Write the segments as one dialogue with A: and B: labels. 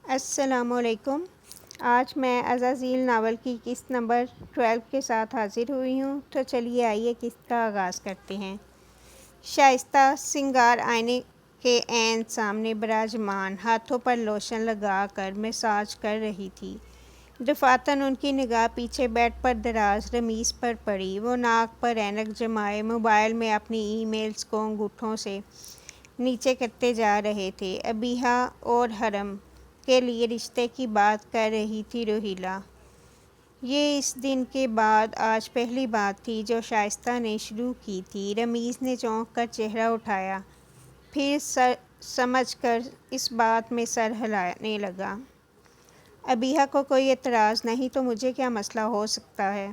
A: السلام علیکم۔ آج میں عزازیل ناول کی قسط نمبر 12 کے ساتھ حاضر ہوئی ہوں، تو چلیے آئیے قسط کا آغاز کرتے ہیں۔ شائستہ سنگار آئینے کے عین سامنے براجمان ہاتھوں پر لوشن لگا کر مساج کر رہی تھی۔ دفعتاً ان کی نگاہ پیچھے بیڈ پر دراز رمیز پر پڑی۔ وہ ناک پر اینک جمائے موبائل میں اپنی ای میلز کو انگوٹھوں سے نیچے کرتے جا رہے تھے۔ ابیحہ اور حرم کے لیے رشتے کی بات کر رہی تھی روہیلہ۔ یہ اس دن کے بعد آج پہلی بات تھی جو شائستہ نے شروع کی تھی۔ رمیز نے چونک کر چہرہ اٹھایا، پھر سمجھ کر اس بات میں سر ہلانے لگا۔ ابیحہ کو کوئی اعتراض نہیں تو مجھے کیا مسئلہ ہو سکتا ہے؟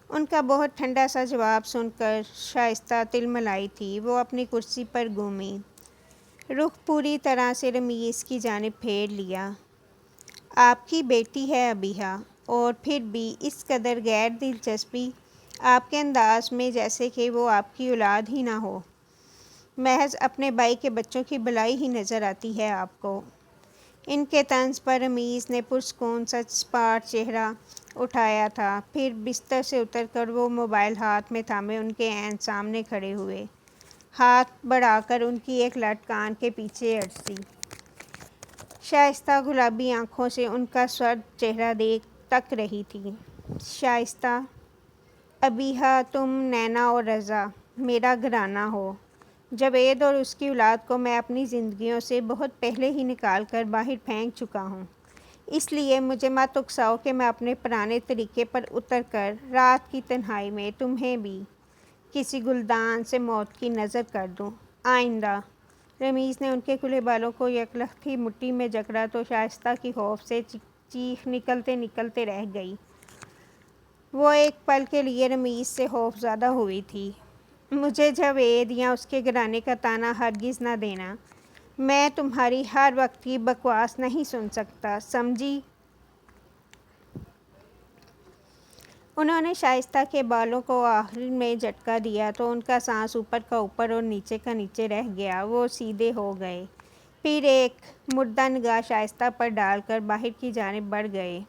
A: ان کا بہت ٹھنڈا سا جواب سن کر شائستہ تلملائی تھی۔ وہ اپنی کرسی پر گھومی، رخ پوری طرح سے رمیز کی جانب پھیر لیا۔ آپ کی بیٹی ہے ابیحہ، اور پھر بھی اس قدر غیر دلچسپی آپ کے انداز میں جیسے کہ وہ آپ کی اولاد ہی نہ ہو۔ محض اپنے بھائی کے بچوں کی بھلائی ہی نظر آتی ہے آپ کو۔ ان کے طنز پر رمیز نے پرسکون سا سپاٹ چہرہ اٹھایا تھا، پھر بستر سے اتر کر وہ موبائل ہاتھ میں تھامے ان کے عین سامنے کھڑے ہوئے۔ ہاتھ بڑھا کر ان کی ایک لٹ کان کے پیچھے اڑسی۔ شائستہ گلابی آنکھوں سے ان کا سرد چہرہ تک رہی تھی۔ شائستہ: ابیحہ، تم، نینا اور رضا میرا گھرانہ ہو۔ جاوید اور اس کی اولاد کو میں اپنی زندگیوں سے بہت پہلے ہی نکال کر باہر پھینک چکا ہوں، اس لیے مجھے مت اکساؤ کہ میں اپنے پرانے طریقے پر اتر کر رات کی تنہائی میں تمہیں بھی کسی گلدان سے موت کی نذر کر دوں۔ آئندہ۔ رمیز نے ان کے کھلے بالوں کو یکلختی مٹھی میں جکڑا تو شائستہ کی خوف سے چیخ نکلتے نکلتے رہ گئی۔ وہ ایک پل کے لیے رمیز سے خوف زدہ ہوئی تھی۔ مجھے جاوید یا اس کے گھرانے کا طعنہ ہرگز نہ دینا۔ میں تمہاری ہر وقت کی بکواس نہیں سن سکتا، سمجھی؟ انہوں نے شائستہ کے بالوں کو آخر میں جھٹکا دیا تو ان کا سانس اوپر کا اوپر اور نیچے کا نیچے رہ گیا۔ وہ سیدھے ہو گئے، پھر ایک مردہ نگاہ شائستہ پر ڈال کر باہر کی جانب بڑھ گئے۔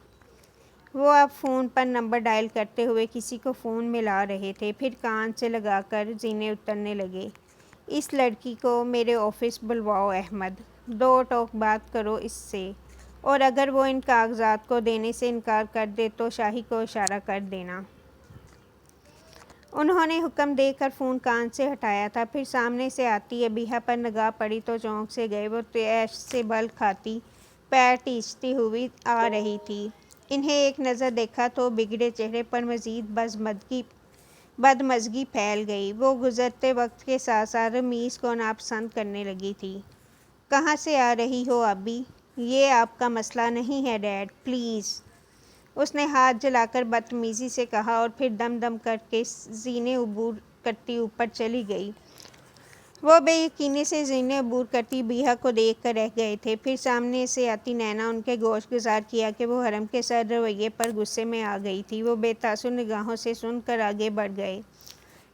A: وہ اب فون پر نمبر ڈائل کرتے ہوئے کسی کو فون ملا رہے تھے، پھر کان سے لگا کر زینے اترنے لگے۔ اس لڑکی کو میرے آفس بلواؤ احمد، دو ٹوک بات کرو اس سے، اور اگر وہ ان کاغذات کو دینے سے انکار کر دے تو شاہی کو اشارہ کر دینا۔ انہوں نے حکم دے کر فون کان سے ہٹایا تھا، پھر سامنے سے آتی ابیحہ پر نگاہ پڑی تو چونک سے گئے۔ وہ طیش سے بل کھاتی، پیر ٹیچتی ہوئی آ رہی تھی۔ انہیں ایک نظر دیکھا تو بگڑے چہرے پر مزید بدمزگی پھیل گئی۔ وہ گزرتے وقت کے ساتھ ساتھ رمیز کو ناپسند کرنے لگی تھی۔ کہاں سے آ رہی ہو ابی؟ یہ آپ کا مسئلہ نہیں ہے ڈیڈ، پلیز، اس نے ہاتھ جلا کر بدتمیزی سے کہا، اور پھر دم دم کر کے زینے عبور کرتی اوپر چلی گئی۔ وہ بے یقینی سے زینے عبور کرتی ابیحہ کو دیکھ کر رہ گئے تھے، پھر سامنے سے آتی نینا ان کے گوش گزار کیا کہ وہ حرم کے سرد رویے پر غصے میں آ گئی تھی۔ وہ بے تاثر نگاہوں سے سن کر آگے بڑھ گئے،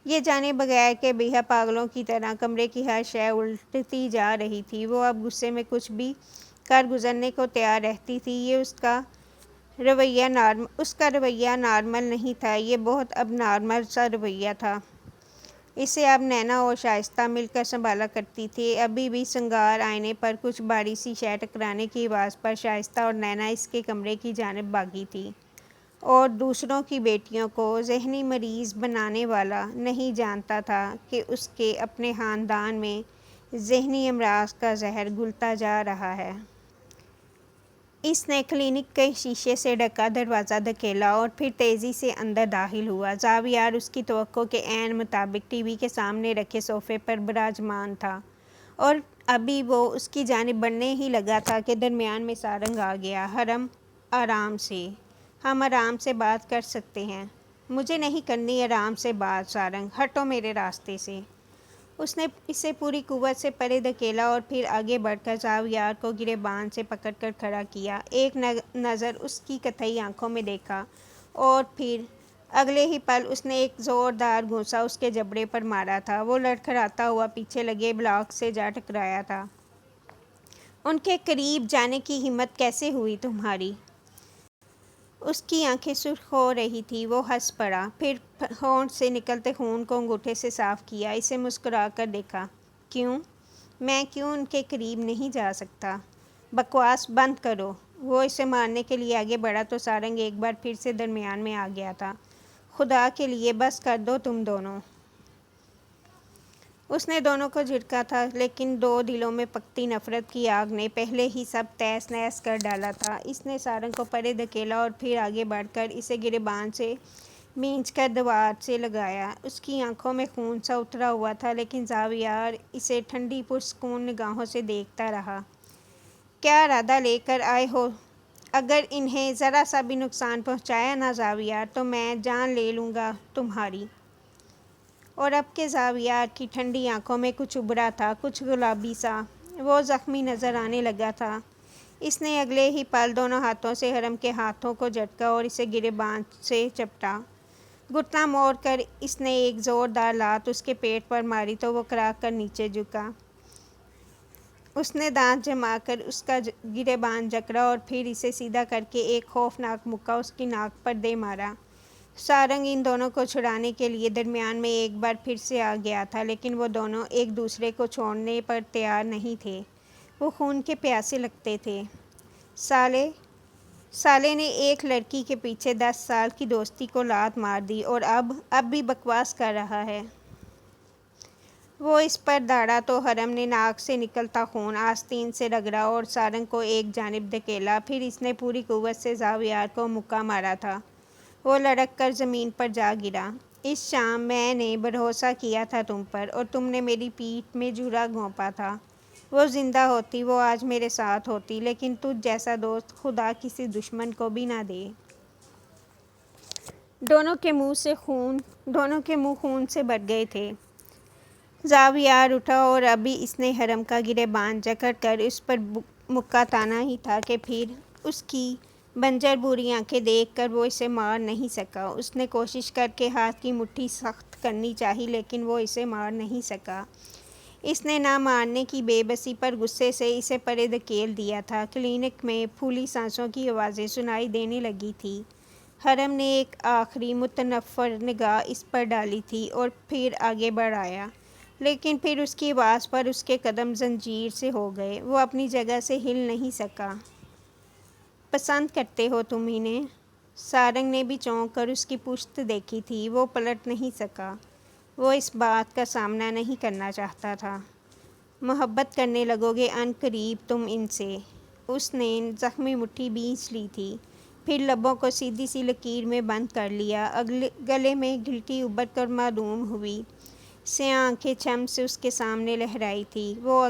A: یہ جانے بغیر کہ ابیحہ پاگلوں کی طرح کمرے کی ہر شے الٹتی جا رہی تھی۔ وہ اب غصے میں کچھ بھی کر گزرنے کو تیار رہتی تھی۔ یہ اس کا رویہ نارمل نہیں تھا، یہ بہت اب نارمل سا رویہ تھا۔ اسے اب نینا اور شائستہ مل کر سنبھالا کرتی تھیں۔ ابھی بھی سنگار آئینے پر کچھ بھاری سی شے ٹکرانے کی آواز پر شائستہ اور نینا اس کے کمرے کی جانب بھاگی تھیں، اور دوسروں کی بیٹیوں کو ذہنی مریض بنانے والا نہیں جانتا تھا کہ اس کے اپنے خاندان میں ذہنی امراض کا زہر گھلتا جا رہا ہے۔ اس نے کلینک کے شیشے سے ڈھکا دروازہ دھکیلا اور پھر تیزی سے اندر داخل ہوا۔ زاویار اس کی توقع کے عین مطابق ٹی وی کے سامنے رکھے صوفے پر براجمان تھا، اور ابھی وہ اس کی جانب بڑھنے ہی لگا تھا کہ درمیان میں سارنگ آ گیا۔ حرم، آرام سے، ہم آرام سے بات کر سکتے ہیں۔ مجھے نہیں کرنی آرام سے بات سارنگ، ہٹو میرے راستے سے۔ اس نے اسے پوری قوت سے پرے دھکیلا اور پھر آگے بڑھ کر زاویار کو گریبان سے پکڑ کر کھڑا کیا۔ ایک نظر اس کی قطعی آنکھوں میں دیکھا، اور پھر اگلے ہی پل اس نے ایک زوردار گھونسا اس کے جبڑے پر مارا تھا۔ وہ لڑکھڑاتا ہوا پیچھے لگے بلاک سے جا ٹکرایا تھا۔ ان کے قریب جانے کی ہمت کیسے ہوئی تمہاری؟ اس کی آنکھیں سرخ ہو رہی تھی۔ وہ ہنس پڑا، پھر ہونٹ سے نکلتے خون کو انگوٹھے سے صاف کیا، اسے مسکرا کر دیکھا۔ کیوں؟ میں کیوں ان کے قریب نہیں جا سکتا؟ بکواس بند کرو۔ وہ اسے مارنے کے لیے آگے بڑھا تو سارنگ ایک بار پھر سے درمیان میں آ گیا تھا۔ خدا کے لیے بس کر دو تم دونوں۔ اس نے دونوں کو جھڑکا تھا، لیکن دو دلوں میں پکتی نفرت کی آگ نے پہلے ہی سب تہس نہس کر ڈالا تھا۔ اس نے سارنگ کو پرے دھکیلا اور پھر آگے بڑھ کر اسے گریبان سے بھینچ کر دیوار سے لگایا۔ اس کی آنکھوں میں خون سا اترا ہوا تھا، لیکن زاویار اسے ٹھنڈی پرسکون نگاہوں سے دیکھتا رہا۔ کیا ارادہ لے کر آئے ہو؟ اگر انہیں ذرا سا بھی نقصان پہنچایا نا زاویار، تو میں جان لے لوں گا تمہاری۔ اور اب کے زاویار کی ٹھنڈی آنکھوں میں کچھ ابھرا تھا، کچھ گلابی سا۔ وہ زخمی نظر آنے لگا تھا۔ اس نے اگلے ہی پل دونوں ہاتھوں سے حرم کے ہاتھوں کو جھٹکا اور اسے گریبان سے چپٹا۔ گھٹنا موڑ کر اس نے ایک زوردار لات اس کے پیٹ پر ماری تو وہ کراہ کر نیچے جھکا۔ اس نے دانت جما کر اس کا گریبان جکڑا اور پھر اسے سیدھا کر کے ایک خوفناک مکہ اس کی ناک پر دے مارا۔ سارنگ ان دونوں کو چھڑانے کے لیے درمیان میں ایک بار پھر سے آ گیا تھا، لیکن وہ دونوں ایک دوسرے کو چھوڑنے پر تیار نہیں تھے۔ وہ خون کے پیاسے لگتے تھے۔ سالے نے ایک لڑکی کے پیچھے 10 سال کی دوستی کو لات مار دی اور اب بھی بکواس کر رہا ہے۔ وہ اس پر دھاڑا تو حرم نے ناک سے نکلتا خون آستین سے رگڑا اور سارنگ کو ایک جانب دھکیلا۔ پھر اس نے پوری قوت سے زاویار کو مکہ مارا تھا۔ وہ لڑک کر زمین پر جا گرا۔ اس شام میں نے بھروسہ کیا تھا تم پر، اور تم نے میری پیٹھ میں جھرا گھونپا تھا۔ وہ زندہ ہوتی، وہ آج میرے ساتھ ہوتی، لیکن تجھ جیسا دوست خدا کسی دشمن کو بھی نہ دے۔ دونوں کے منہ خون سے بھر گئے تھے۔ زاویار اٹھا اور ابھی اس نے حرم کا گریبان جکڑ کر اس پر مکہ تانا ہی تھا کہ پھر اس کی بنجر بھوری آنکھیں دیکھ کر وہ اسے مار نہیں سکا۔ اس نے کوشش کر کے ہاتھ کی مٹھی سخت کرنی چاہی، لیکن وہ اسے مار نہیں سکا۔ اس نے نہ مارنے کی بے بسی پر غصے سے اسے پرے دھکیل دیا تھا۔ کلینک میں پھولی سانسوں کی آوازیں سنائی دینے لگی تھیں۔ حرم نے ایک آخری متنفر نگاہ اس پر ڈالی تھی اور پھر آگے بڑھ آیا، لیکن پھر اس کی آواز پر اس کے قدم زنجیر سے ہو گئے۔ وہ اپنی جگہ سے ہل نہیں سکا۔ پسند کرتے ہو تم انہیں؟ سارنگ نے بھی چونک کر اس کی پشت دیکھی تھی۔ وہ پلٹ نہیں سکا۔ وہ اس بات کا سامنا نہیں کرنا چاہتا تھا۔ محبت کرنے لگو گے عن قریب تم ان سے۔ اس نے زخمی مٹھی بھینچ لی تھی، پھر لبوں کو سیدھی سی لکیر میں بند کر لیا۔ گلے میں گھلٹی ابھر کر معدوم ہوئی۔ سیاہ آنکھیں چھم سے اس کے سامنے لہرائی تھیں۔ وہ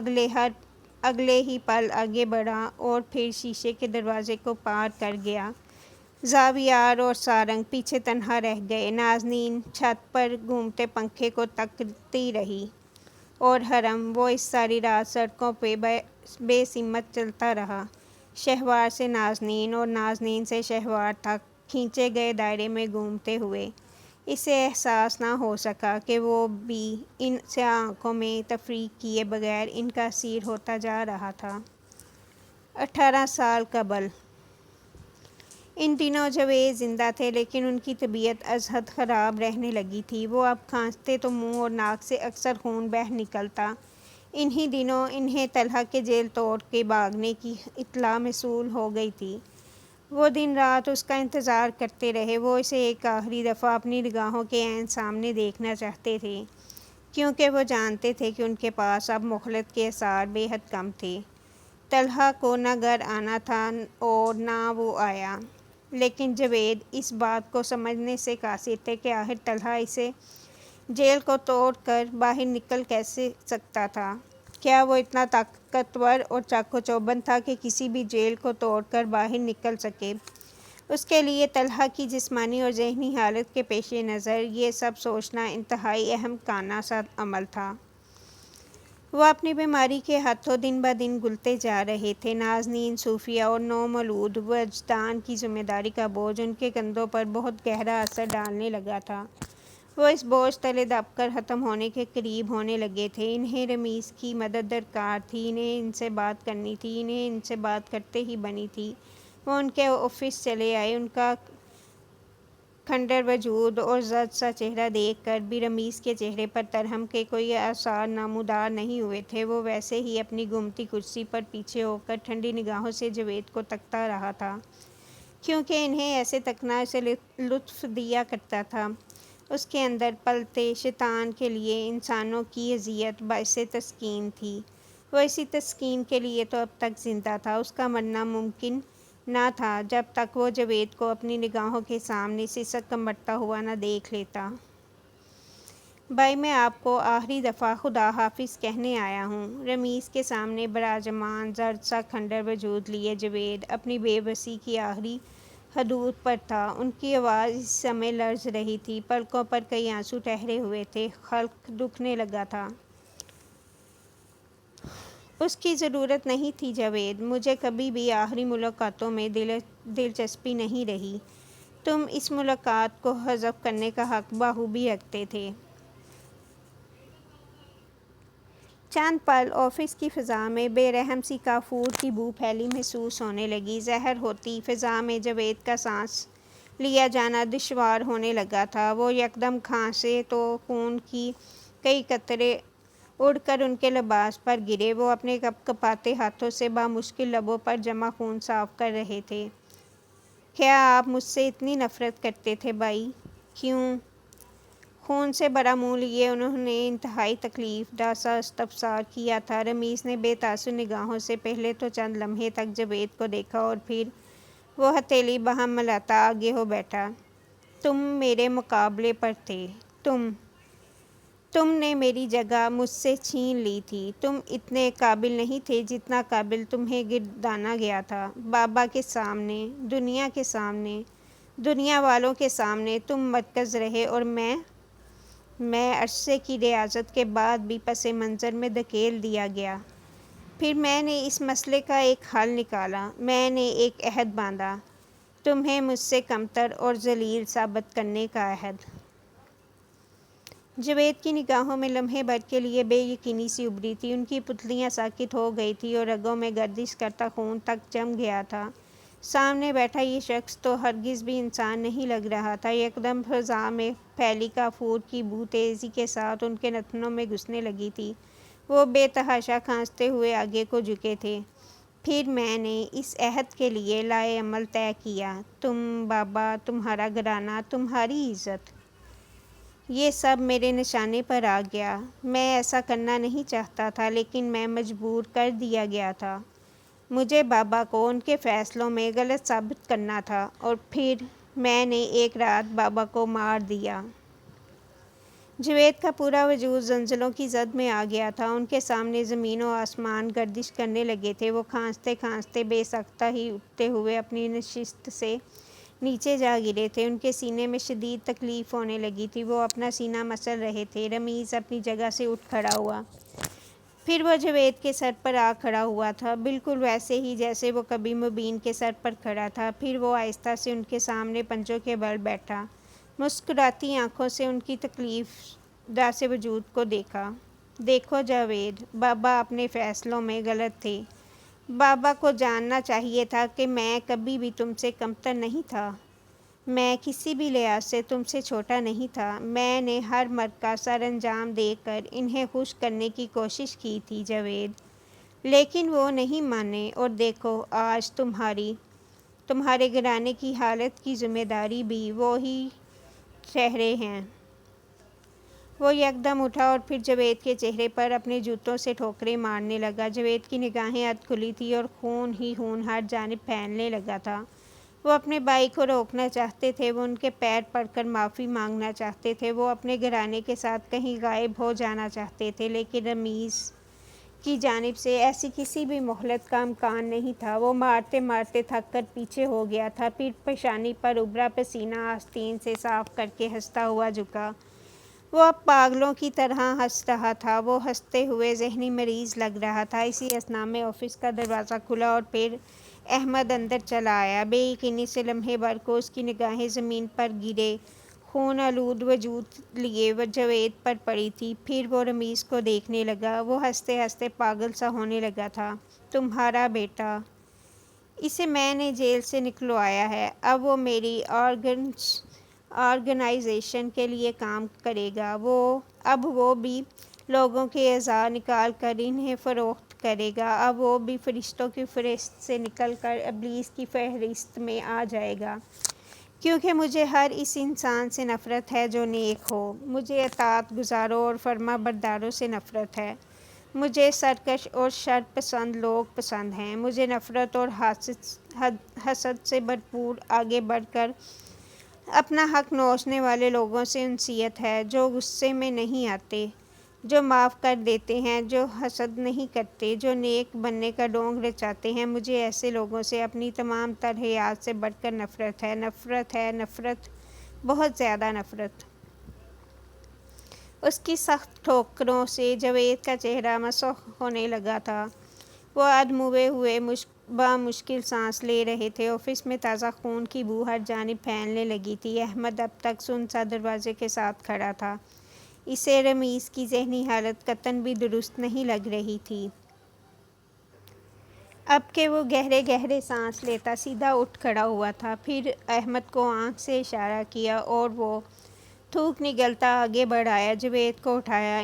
A: اگلے ہی پل آگے بڑھا اور پھر شیشے کے دروازے کو پار کر گیا۔ زاویار اور سارنگ پیچھے تنہا رہ گئے۔ نازنین چھت پر گھومتے پنکھے کو تکتی رہی، اور حرم وہ اس ساری رات سڑکوں پہ بے سمت چلتا رہا، شہوار سے نازنین اور نازنین سے شہوار تک کھینچے گئے دائرے میں گھومتے ہوئے۔ اسے احساس نہ ہو سکا کہ وہ بھی ان سیاہ آنکھوں میں تفریق کیے بغیر ان کا اسیر ہوتا جا رہا تھا۔ 18 سال قبل۔ ان دنوں جاوید زندہ تھے، لیکن ان کی طبیعت از حد خراب رہنے لگی تھی۔ وہ اب کھانستے تو منہ اور ناک سے اکثر خون بہہ نکلتا۔ انہی دنوں انہیں طلحہ کے جیل توڑ کے بھاگنے کی اطلاع موصول ہو گئی تھی۔ وہ دن رات اس کا انتظار کرتے رہے۔ وہ اسے ایک آخری دفعہ اپنی نگاہوں کے عین سامنے دیکھنا چاہتے تھے، کیونکہ وہ جانتے تھے کہ ان کے پاس اب مہلت کے اعصار بے حد کم تھے۔ طلحہ کو نہ گھر آنا تھا اور نہ وہ آیا، لیکن جاوید اس بات کو سمجھنے سے قاصر تھے کہ آخر طلحہ اسے جیل کو توڑ کر باہر نکل کیسے سکتا تھا۔ کیا وہ اتنا طاقتور اور چاق و چوبند تھا کہ کسی بھی جیل کو توڑ کر باہر نکل سکے؟ اس کے لیے طلحہ کی جسمانی اور ذہنی حالت کے پیش نظر یہ سب سوچنا انتہائی احمقانہ سا عمل تھا۔ وہ اپنی بیماری کے ہاتھوں دن بدن گلتے جا رہے تھے۔ نازنین، صوفیہ اور نومولود وجدان کی ذمہ داری کا بوجھ ان کے کندھوں پر بہت گہرا اثر ڈالنے لگا تھا۔ وہ اس بوجھ تلے دب کر ختم ہونے کے قریب ہونے لگے تھے۔ انہیں رمیز کی مدد درکار تھی، انہیں ان سے بات کرنی تھی، انہیں ان سے بات کرتے ہی بنی تھی۔ وہ ان کے آفس چلے آئے۔ ان کا کھنڈر وجود اور زرد سا چہرہ دیکھ کر بھی رمیز کے چہرے پر ترہم کے کوئی آثار نمودار نہیں ہوئے تھے۔ وہ ویسے ہی اپنی گھومتی کرسی پر پیچھے ہو کر ٹھنڈی نگاہوں سے جاوید کو تکتا رہا تھا، کیونکہ انہیں ایسے تکنا اسے لطف دیا کرتا تھا۔ اس کے اندر پلتے شیطان کے لیے انسانوں کی اذیت باعث تسکین تھی۔ وہ اسی تسکین کے لیے تو اب تک زندہ تھا۔ اس کا مرنا ممکن نہ تھا جب تک وہ جاوید کو اپنی نگاہوں کے سامنے سسک کر مرتا ہوا نہ دیکھ لیتا۔ بھائی، میں آپ کو آخری دفعہ خدا حافظ کہنے آیا ہوں۔ رمیز کے سامنے براجمان زرد سا کھنڈر وجود لیے جاوید اپنی بے بسی کی آخری حدود پر تھا۔ ان کی آواز اس سمے لرز رہی تھی، پلکوں پر کئی آنسو ٹھہرے ہوئے تھے، حلق دکھنے لگا تھا۔ اس کی ضرورت نہیں تھی جاوید، مجھے کبھی بھی آخری ملاقاتوں میں دلچسپی نہیں رہی۔ تم اس ملاقات کو حذف کرنے کا حق بخوبی رکھتے تھے۔ چند پل آفس کی فضا میں بے رحم سی کافور کی بو پھیلی محسوس ہونے لگی۔ ظاہر ہوتی فضا میں جاوید کا سانس لیا جانا دشوار ہونے لگا تھا۔ وہ یکدم کھانسے تو خون کی کئی قطرے اڑ کر ان کے لباس پر گرے۔ وہ اپنے کپکپاتے ہاتھوں سے بامشکل لبوں پر جمع خون صاف کر رہے تھے۔ کیا آپ مجھ سے اتنی نفرت کرتے تھے بھائی؟ کیوں؟ خون سے بھرا منہ لیے انہوں نے انتہائی تکلیف دہ سا استفسار کیا تھا۔ رمیز نے بے تاثر نگاہوں سے پہلے تو چند لمحے تک جاوید کو دیکھا اور پھر وہ ہتھیلی باہم ملاتا آگے ہو بیٹھا۔ تم میرے مقابلے پر تھے۔ تم نے میری جگہ مجھ سے چھین لی تھی۔ تم اتنے قابل نہیں تھے جتنا قابل تمہیں گردانا گیا تھا۔ بابا کے سامنے، دنیا کے سامنے، دنیا والوں کے سامنے تم مرکز رہے اور میں عرصے کی ریاضت کے بعد بھی پس منظر میں دھکیل دیا گیا۔ پھر میں نے اس مسئلے کا ایک حل نکالا۔ میں نے ایک عہد باندھا، تمہیں مجھ سے کمتر اور ذلیل ثابت کرنے کا عہد۔ جاوید کی نگاہوں میں لمحے بھر کے لیے بے یقینی سی ابھری تھی۔ ان کی پتلیاں ساکت ہو گئی تھیں اور رگوں میں گردش کرتا خون تک جم گیا تھا۔ سامنے بیٹھا یہ شخص تو ہرگز بھی انسان نہیں لگ رہا تھا۔ یکدم فضا میں پھیلی کافور کی بو تیزی کے ساتھ ان کے نتنوں میں گھسنے لگی تھی۔ وہ بے تحاشا کھانستے ہوئے آگے کو جھکے تھے۔ پھر میں نے اس عہد کے لیے لائحہ عمل طے کیا۔ تم، بابا، تمہارا گھرانہ، تمہاری عزت، یہ سب میرے نشانے پر آ گیا۔ میں ایسا کرنا نہیں چاہتا تھا، لیکن میں مجبور کر دیا گیا تھا۔ مجھے بابا کو ان کے فیصلوں میں غلط ثابت کرنا تھا اور پھر میں نے ایک رات بابا کو مار دیا۔ جاوید کا پورا وجود زلزلوں کی زد میں آ گیا تھا۔ ان کے سامنے زمین و آسمان گردش کرنے لگے تھے۔ وہ کھانستے کھانستے بے ساختہ ہی اٹھتے ہوئے اپنی نشست سے نیچے جا گرے تھے۔ ان کے سینے میں شدید تکلیف ہونے لگی تھی۔ وہ اپنا سینہ مسل رہے تھے۔ رمیز اپنی جگہ سے اٹھ کھڑا ہوا۔ پھر وہ جاوید کے سر پر آ کھڑا ہوا تھا، بالکل ویسے ہی جیسے وہ کبھی مبین کے سر پر کھڑا تھا۔ پھر وہ آہستہ سے ان کے سامنے پنجوں کے بل بیٹھا، مسکراتی آنکھوں سے ان کی تکلیف دہ سے وجود کو دیکھا۔ دیکھو جاوید، بابا اپنے فیصلوں میں غلط تھے۔ بابا کو جاننا چاہیے تھا کہ میں کبھی بھی تم سے کمتر نہیں تھا۔ میں کسی بھی لحاظ سے تم سے چھوٹا نہیں تھا۔ میں نے ہر مرگ کا سر انجام دے کر انہیں خوش کرنے کی کوشش کی تھی جاوید، لیکن وہ نہیں مانے۔ اور دیکھو آج تمہارے گھرانے کی حالت کی ذمہ داری بھی وہی ٹھہرے ہیں۔ وہ یکدم اٹھا اور پھر جاوید کے چہرے پر اپنے جوتوں سے ٹھوکریں مارنے لگا۔ جاوید کی نگاہیں اد کھلی تھیں اور خون ہی خون ہر جانب پھیلنے لگا تھا۔ وہ اپنے بھائی کو روکنا چاہتے تھے، وہ ان کے پیر پڑ کر معافی مانگنا چاہتے تھے، وہ اپنے گھرانے کے ساتھ کہیں غائب ہو جانا چاہتے تھے، لیکن رمیز کی جانب سے ایسی کسی بھی مہلت کا امکان نہیں تھا۔ وہ مارتے مارتے تھک کر پیچھے ہو گیا تھا، پھر پیشانی پر ابھرا پسینہ آستین سے صاف کر کے ہنستا ہوا جھکا۔ وہ اب پاگلوں کی طرح ہنس رہا تھا۔ وہ ہنستے ہوئے ذہنی مریض لگ رہا تھا۔ اسی اثنا میں آفس کا دروازہ کھلا اور پھر احمد اندر چلا آیا۔ بے یقینی سے لمحے بھر کو اس کی نگاہیں زمین پر گرے خون آلود وجود لیے وہ جاوید پر پڑی تھی۔ پھر وہ رمیز کو دیکھنے لگا۔ وہ ہنستے ہنستے پاگل سا ہونے لگا تھا۔ تمہارا بیٹا، اسے میں نے جیل سے نکلوایا ہے، اب وہ میری آرگنائزیشن کے لیے کام کرے گا۔ اب وہ بھی لوگوں کے اعضاء نکال کر انہیں فروخت کرے گا۔ اب وہ بھی فرشتوں کی فہرست سے نکل کر ابلیس کی فہرست میں آ جائے گا، کیونکہ مجھے ہر اس انسان سے نفرت ہے جو نیک ہو۔ مجھے اطاعت گزاروں اور فرما برداروں سے نفرت ہے۔ مجھے سرکش اور شر پسند لوگ پسند ہیں۔ مجھے نفرت اور حسد سے بھرپور آگے بڑھ کر اپنا حق نوچنے والے لوگوں سے انسیت ہے، جو غصے میں نہیں آتے، جو معاف کر دیتے ہیں، جو حسد نہیں کرتے، جو نیک بننے کا ڈھونگ رچاتے ہیں۔ مجھے ایسے لوگوں سے اپنی تمام تر حیات سے بڑھ کر نفرت ہے، نفرت ہے، نفرت، بہت زیادہ نفرت۔ اس کی سخت ٹھوکروں سے جاوید کا چہرہ مسخ ہونے لگا تھا۔ وہ ادھموئے ہوئے بامشکل سانس لے رہے تھے۔ آفس میں تازہ خون کی بو ہر جانب پھیلنے لگی تھی۔ احمد اب تک سن سا دروازے کے ساتھ کھڑا تھا۔ اسے رمیز کی ذہنی حالت قطعاً بھی درست نہیں لگ رہی تھی۔ اب کہ وہ گہرے گہرے سانس لیتا سیدھا اٹھ کھڑا ہوا تھا، پھر احمد کو آنکھ سے اشارہ کیا اور وہ تھوک نگلتا آگے بڑھ آیا۔ جاوید کو اٹھایا،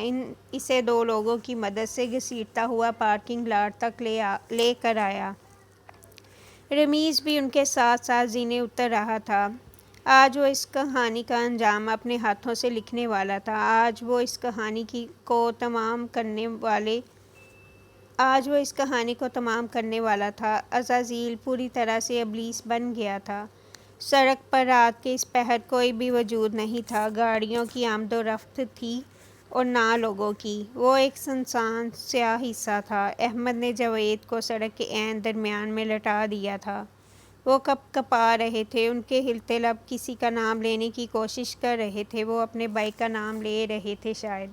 A: اسے دو لوگوں کی مدد سے گھسیٹتا ہوا پارکنگ لاٹ تک لے کر آیا۔ رمیز بھی ان کے ساتھ ساتھ زینے اتر رہا تھا۔ آج وہ اس کہانی کا انجام اپنے ہاتھوں سے لکھنے والا تھا۔ آج وہ اس کہانی کو تمام کرنے والا تھا۔ عزازیل پوری طرح سے ابلیس بن گیا تھا۔ سڑک پر رات کے اس پہر کوئی بھی وجود نہیں تھا۔ گاڑیوں کی آمد و رفت تھی اور نہ لوگوں کی۔ وہ ایک سنسان سیاہ حصہ تھا۔ احمد نے جاوید کو سڑک کے عین درمیان میں لٹا دیا تھا۔ وہ کپ کپا رہے تھے، ان کے ہلتے لب کسی کا نام لینے کی کوشش کر رہے تھے۔ وہ اپنے بھائی کا نام لے رہے تھے، شاید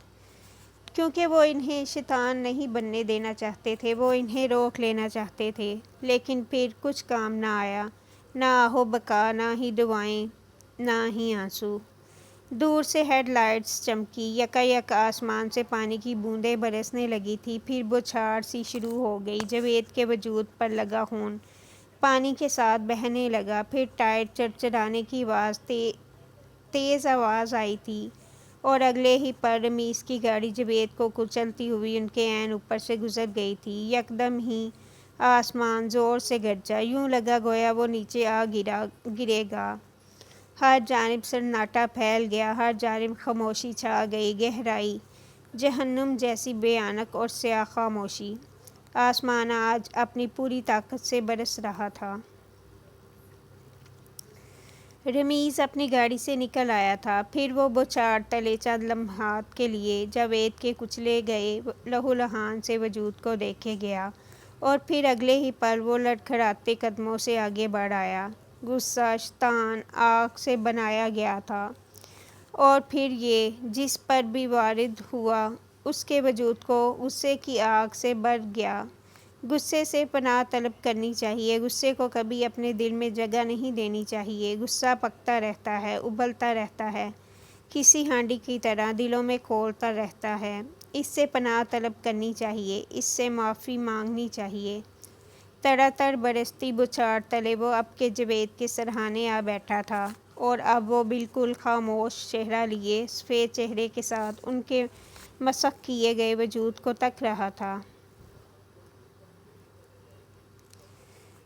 A: کیونکہ وہ انہیں شیطان نہیں بننے دینا چاہتے تھے، وہ انہیں روک لینا چاہتے تھے۔ لیکن پھر کچھ کام نہ آیا، نہ آہو بکا، نہ ہی دعائیں، نہ ہی آنسو۔ دور سے ہیڈ لائٹس چمکی، یکایک آسمان سے پانی کی بوندیں برسنے لگی تھیں، پھر بوچھاڑ سی شروع ہو گئی۔ جاوید کے وجود پر لگا خون پانی کے ساتھ بہنے لگا۔ پھر ٹائر چرچرانے کی تیز آواز آئی تھی اور اگلے ہی پل رمیز کی گاڑی جاوید کو کچلتی ہوئی ان کے عین اوپر سے گزر گئی تھی۔ یکدم ہی آسمان زور سے گرجا، یوں لگا گویا وہ نیچے آ گرے گا۔ ہر جانب سناٹا پھیل گیا، ہر جانب خاموشی چھا گئی، گہرائی، جہنم جیسی بھیانک اور سیاہ خاموشی۔ آسمان آج اپنی پوری طاقت سے برس رہا تھا۔ رمیز اپنی گاڑی سے نکل آیا تھا، پھر وہ بوچھاڑ تلے چند لمحات کے لیے جاوید کے کچلے گئے لہولہان سے وجود کو دیکھے گیا، اور پھر اگلے ہی پل وہ لڑکھڑاتے قدموں سے آگے بڑھ آیا۔ غصہ شیطان آگ سے بنایا گیا تھا، اور پھر یہ جس پر بھی وارد ہوا اس کے وجود کو غصے کی آگ سے بھر گیا۔ غصے سے پناہ طلب کرنی چاہیے، غصے کو کبھی اپنے دل میں جگہ نہیں دینی چاہیے۔ غصہ پکتا رہتا ہے، ابلتا رہتا ہے، کسی ہانڈی کی طرح دلوں میں کھولتا رہتا ہے۔ اس سے پناہ طلب کرنی چاہیے، اس سے معافی مانگنی چاہیے۔ تڑا تڑ برستی بوچھاڑ تلے وہ اب کے جاوید کے سرہانے آ بیٹھا تھا، اور اب وہ بالکل خاموش چہرہ لیے سفید چہرے کے ساتھ ان کے مسخ کیے گئے وجود کو تک رہا تھا۔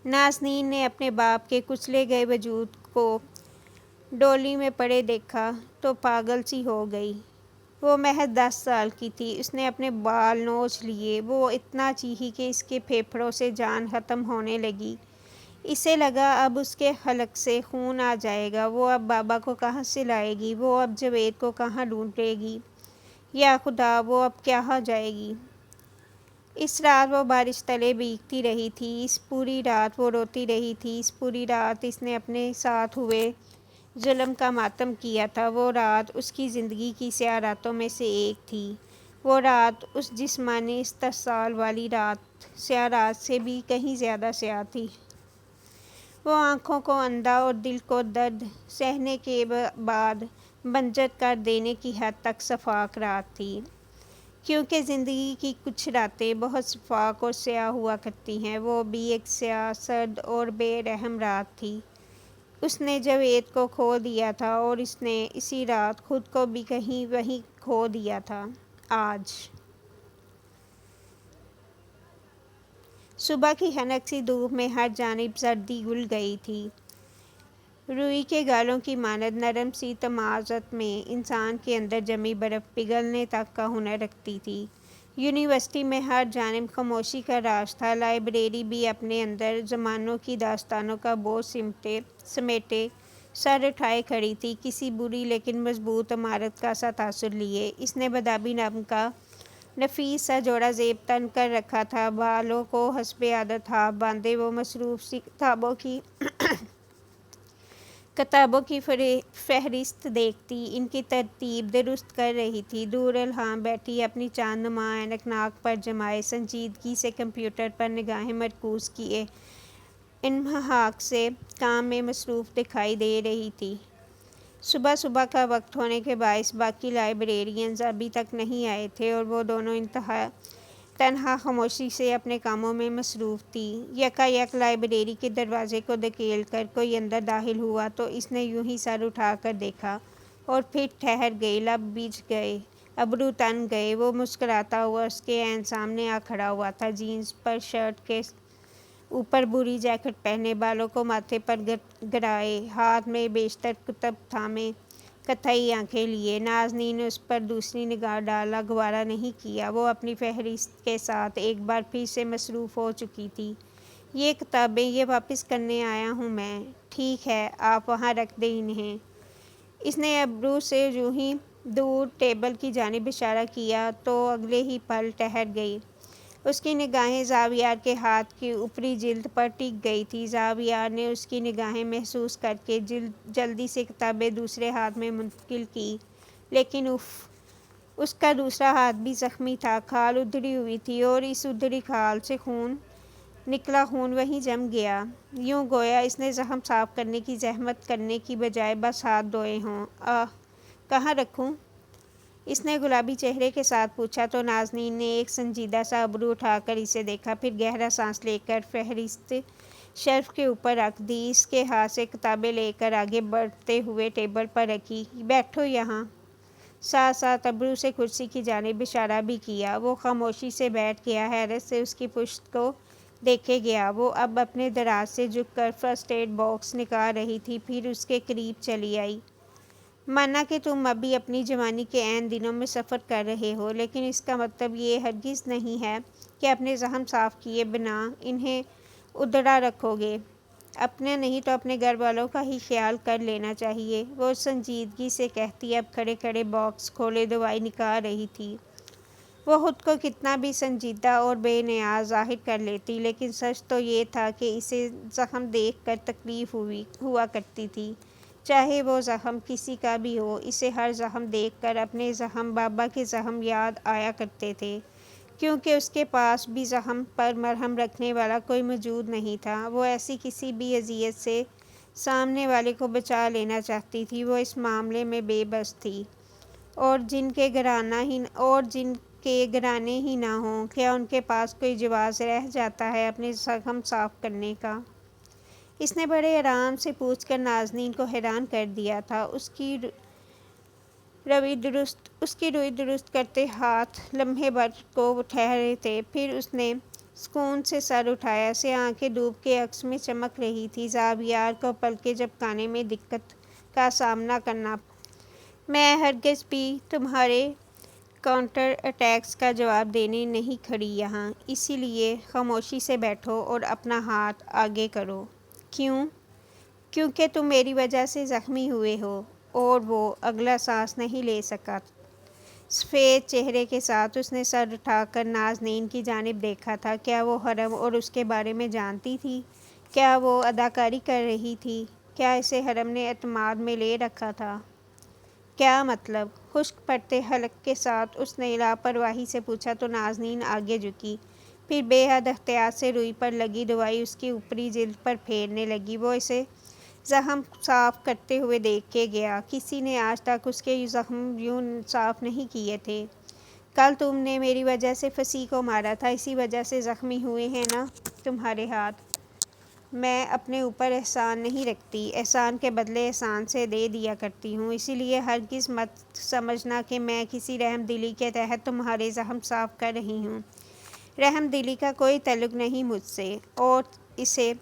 A: نازنین نے اپنے باپ کے کچلے گئے وجود کو ڈولی میں پڑے دیکھا تو پاگل سی ہو گئی۔ وہ محض 10 سال کی تھی۔ اس نے اپنے بال نوچ لیے۔ وہ اتنا چیخی کہ اس کے پھیپھڑوں سے جان ختم ہونے لگی۔ اسے لگا اب اس کے حلق سے خون آ جائے گا۔ وہ اب بابا کو کہاں سے لائے گی؟ وہ اب جاوید کو کہاں ڈھونڈے گی؟ یا خدا، وہ اب کہاں جائے گی؟ اس رات وہ بارش تلے بھیگتی رہی تھی، اس پوری رات وہ روتی رہی تھی، اس پوری رات اس نے اپنے ساتھ ہوئے ظلم کا ماتم کیا تھا۔ وہ رات اس کی زندگی کی سیاہ راتوں میں سے ایک تھی۔ وہ رات اس جسمانی استحصال والی سیاہ رات سے بھی کہیں زیادہ سیاہ تھی۔ وہ آنکھوں کو اندھا اور دل کو درد سہنے کے بعد بنجر کر دینے کی حد تک شفاف رات تھی، کیونکہ زندگی کی کچھ راتیں بہت شفاف اور سیاہ ہوا کرتی ہیں۔ وہ بھی ایک سیاہ، سرد اور بے رحم رات تھی۔ اس نے جاوید کو کھو دیا تھا اور اس نے اسی رات خود کو بھی کہیں وہیں کھو دیا تھا۔ آج صبح کی خنک سی دھوپ میں ہر جانب سردی گھل گئی تھی۔ روئی کے گالوں کی مانند نرم سی تمازت میں انسان کے اندر جمی برف پگھلنے تک کا ہنر رکھتی تھی۔ یونیورسٹی میں ہر جانب خاموشی کا راج تھا۔ لائبریری بھی اپنے اندر زمانوں کی داستانوں کا بوجھ سمیٹے سر اٹھائے کھڑی تھی، کسی بری لیکن مضبوط عمارت کا سا تاثر لیے۔ اس نے بادابی نام کا نفیس سا جوڑا زیب تن کر رکھا تھا، بالوں کو حسب عادت ہاتھ باندھے وہ مصروف سی کتابوں کی فہرست دیکھتی، ان کی ترتیب درست کر رہی تھی۔ دور الہام بیٹھی اپنی چاند نما اینک ناک پر جمائے سنجیدگی سے کمپیوٹر پر نگاہیں مرکوز کیے انمہاک سے کام میں مصروف دکھائی دے رہی تھی۔ صبح صبح کا وقت ہونے کے باعث باقی لائبریرینز ابھی تک نہیں آئے تھے اور وہ دونوں تنہا خاموشی سے اپنے کاموں میں مصروف تھی۔ یکا یک لائبریری کے دروازے کو دھکیل کر کوئی اندر داخل ہوا تو اس نے یوں ہی سر اٹھا کر دیکھا اور پھر ٹھہر گئی، لب بجھ گئے، ابرو تن گئے۔ وہ مسکراتا ہوا اس کے عین سامنے آ کھڑا ہوا تھا، جینز پر شرٹ کے اوپر بھوری جیکٹ پہنے، بالوں کو ماتھے پر گرائے، ہاتھ میں بیشتر کتب تھامے، قطعی آنکھیں لیے۔ نازنین نے اس پر دوسری نگاہ ڈالنا گوارا نہیں کیا، وہ اپنی فہرست کے ساتھ ایک بار پھر سے مصروف ہو چکی تھی۔ یہ کتابیں، یہ واپس کرنے آیا ہوں میں۔ ٹھیک ہے، آپ وہاں رکھ دیں انہیں۔ اس نے ابرو سے یوں ہی دور ٹیبل کی جانب اشارہ کیا تو اگلے ہی پل ٹھہر گئی۔ اس کی نگاہیں زاویار کے ہاتھ کی اوپری جلد پر ٹک گئی تھیں۔ زاویار نے اس کی نگاہیں محسوس کر کے جلدی سے کتابیں دوسرے ہاتھ میں منتقل کیں، لیکن اس کا دوسرا ہاتھ بھی زخمی تھا، کھال ادھری ہوئی تھی اور اس ادھری کھال سے نکلا خون وہیں جم گیا، یوں گویا اس نے زخم صاف کرنے کی زحمت کرنے کی بجائے بس ہاتھ دھوئے ہوں۔ کہاں رکھوں؟ اس نے گلابی چہرے کے ساتھ پوچھا تو نازنین نے ایک سنجیدہ سا ابرو اٹھا کر اسے دیکھا، پھر گہرا سانس لے کر فہرست شیلف کے اوپر رکھ دی۔ اس کے ہاتھ سے کتابیں لے کر آگے بڑھتے ہوئے ٹیبل پر رکھی۔ بیٹھو یہاں۔ ساتھ ساتھ ابرو سے کرسی کی جانب اشارہ بھی کیا۔ وہ خاموشی سے بیٹھ گیا، حیرت سے اس کی پشت کو دیکھے گیا۔ وہ اب اپنے دراز سے جھک کر فرسٹ ایڈ باکس نکال رہی تھی، پھر اس کے قریب چلی آئی۔ مانا کہ تم ابھی اپنی جوانی کے عین دنوں میں سفر کر رہے ہو، لیکن اس کا مطلب یہ ہرگز نہیں ہے کہ اپنے زخم صاف کیے بنا انہیں ادھڑا رکھو گے۔ اپنے نہیں تو اپنے گھر والوں کا ہی خیال کر لینا چاہیے، وہ سنجیدگی سے کہتی اب کھڑے کھڑے باکس کھولے دوائی نکال رہی تھی۔ وہ خود کو کتنا بھی سنجیدہ اور بے نیاز ظاہر کر لیتی، لیکن سچ تو یہ تھا کہ اسے زخم دیکھ کر تکلیف ہوا کرتی تھی، چاہے وہ زخم کسی کا بھی ہو۔ اسے ہر زخم دیکھ کر اپنے زخم، بابا کے زخم یاد آیا کرتے تھے، کیونکہ اس کے پاس بھی زخم پر مرہم رکھنے والا کوئی موجود نہیں تھا۔ وہ ایسی کسی بھی اذیت سے سامنے والے کو بچا لینا چاہتی تھی۔ وہ اس معاملے میں بے بس تھی، اور جن کے گھرانے ہی نہ ہوں، کیا ان کے پاس کوئی جواز رہ جاتا ہے اپنے زخم صاف کرنے کا؟ اس نے بڑے آرام سے پوچھ کر نازنین کو حیران کر دیا تھا۔ اس کی روئی درست کرتے ہاتھ لمحے بھر کو ٹھہرے تھے، پھر اس نے سکون سے سر اٹھایا۔ سیاہ آنکھیں دھوپ کے عکس میں چمک رہی تھیں۔ زاویار کو پلکیں جھپکانے میں دقت کا سامنا کرنا پڑا۔ میں ہرگز بھی تمہارے کاؤنٹر اٹیکس کا جواب دینے نہیں کھڑی یہاں، اسی لیے خاموشی سے بیٹھو اور اپنا ہاتھ آگے کرو۔ کیوں؟ کیونکہ تم میری وجہ سے زخمی ہوئے ہو۔ اور وہ اگلا سانس نہیں لے سکا۔ سفید چہرے کے ساتھ اس نے سر اٹھا کر نازنین کی جانب دیکھا تھا۔ کیا وہ حرم اور اس کے بارے میں جانتی تھی؟ کیا وہ اداکاری کر رہی تھی؟ کیا اسے حرم نے اعتماد میں لے رکھا تھا؟ کیا مطلب؟ خشک پڑتے حلق کے ساتھ اس نے لاپرواہی سے پوچھا تو نازنین آگے جھکی، پھر بے حد احتیاط سے روئی پر لگی دوائی اس کی اوپری جلد پر پھیرنے لگی۔ وہ اسے زخم صاف کرتے ہوئے دیکھ کے گیا۔ کسی نے آج تک اس کے زخم یوں صاف نہیں کیے تھے۔ کل تم نے میری وجہ سے فصیح کو مارا تھا، اسی وجہ سے زخمی ہوئے ہیں نا تمہارے ہاتھ۔ میں اپنے اوپر احسان نہیں رکھتی، احسان کے بدلے احسان سے دے دیا کرتی ہوں، اسی لیے ہرگز مت سمجھنا کہ میں کسی رحم دلی کے تحت تمہارے زخم صاف کر رہی ہوں۔ رحم دلی کا کوئی تعلق نہیں مجھ سے۔ اور اسے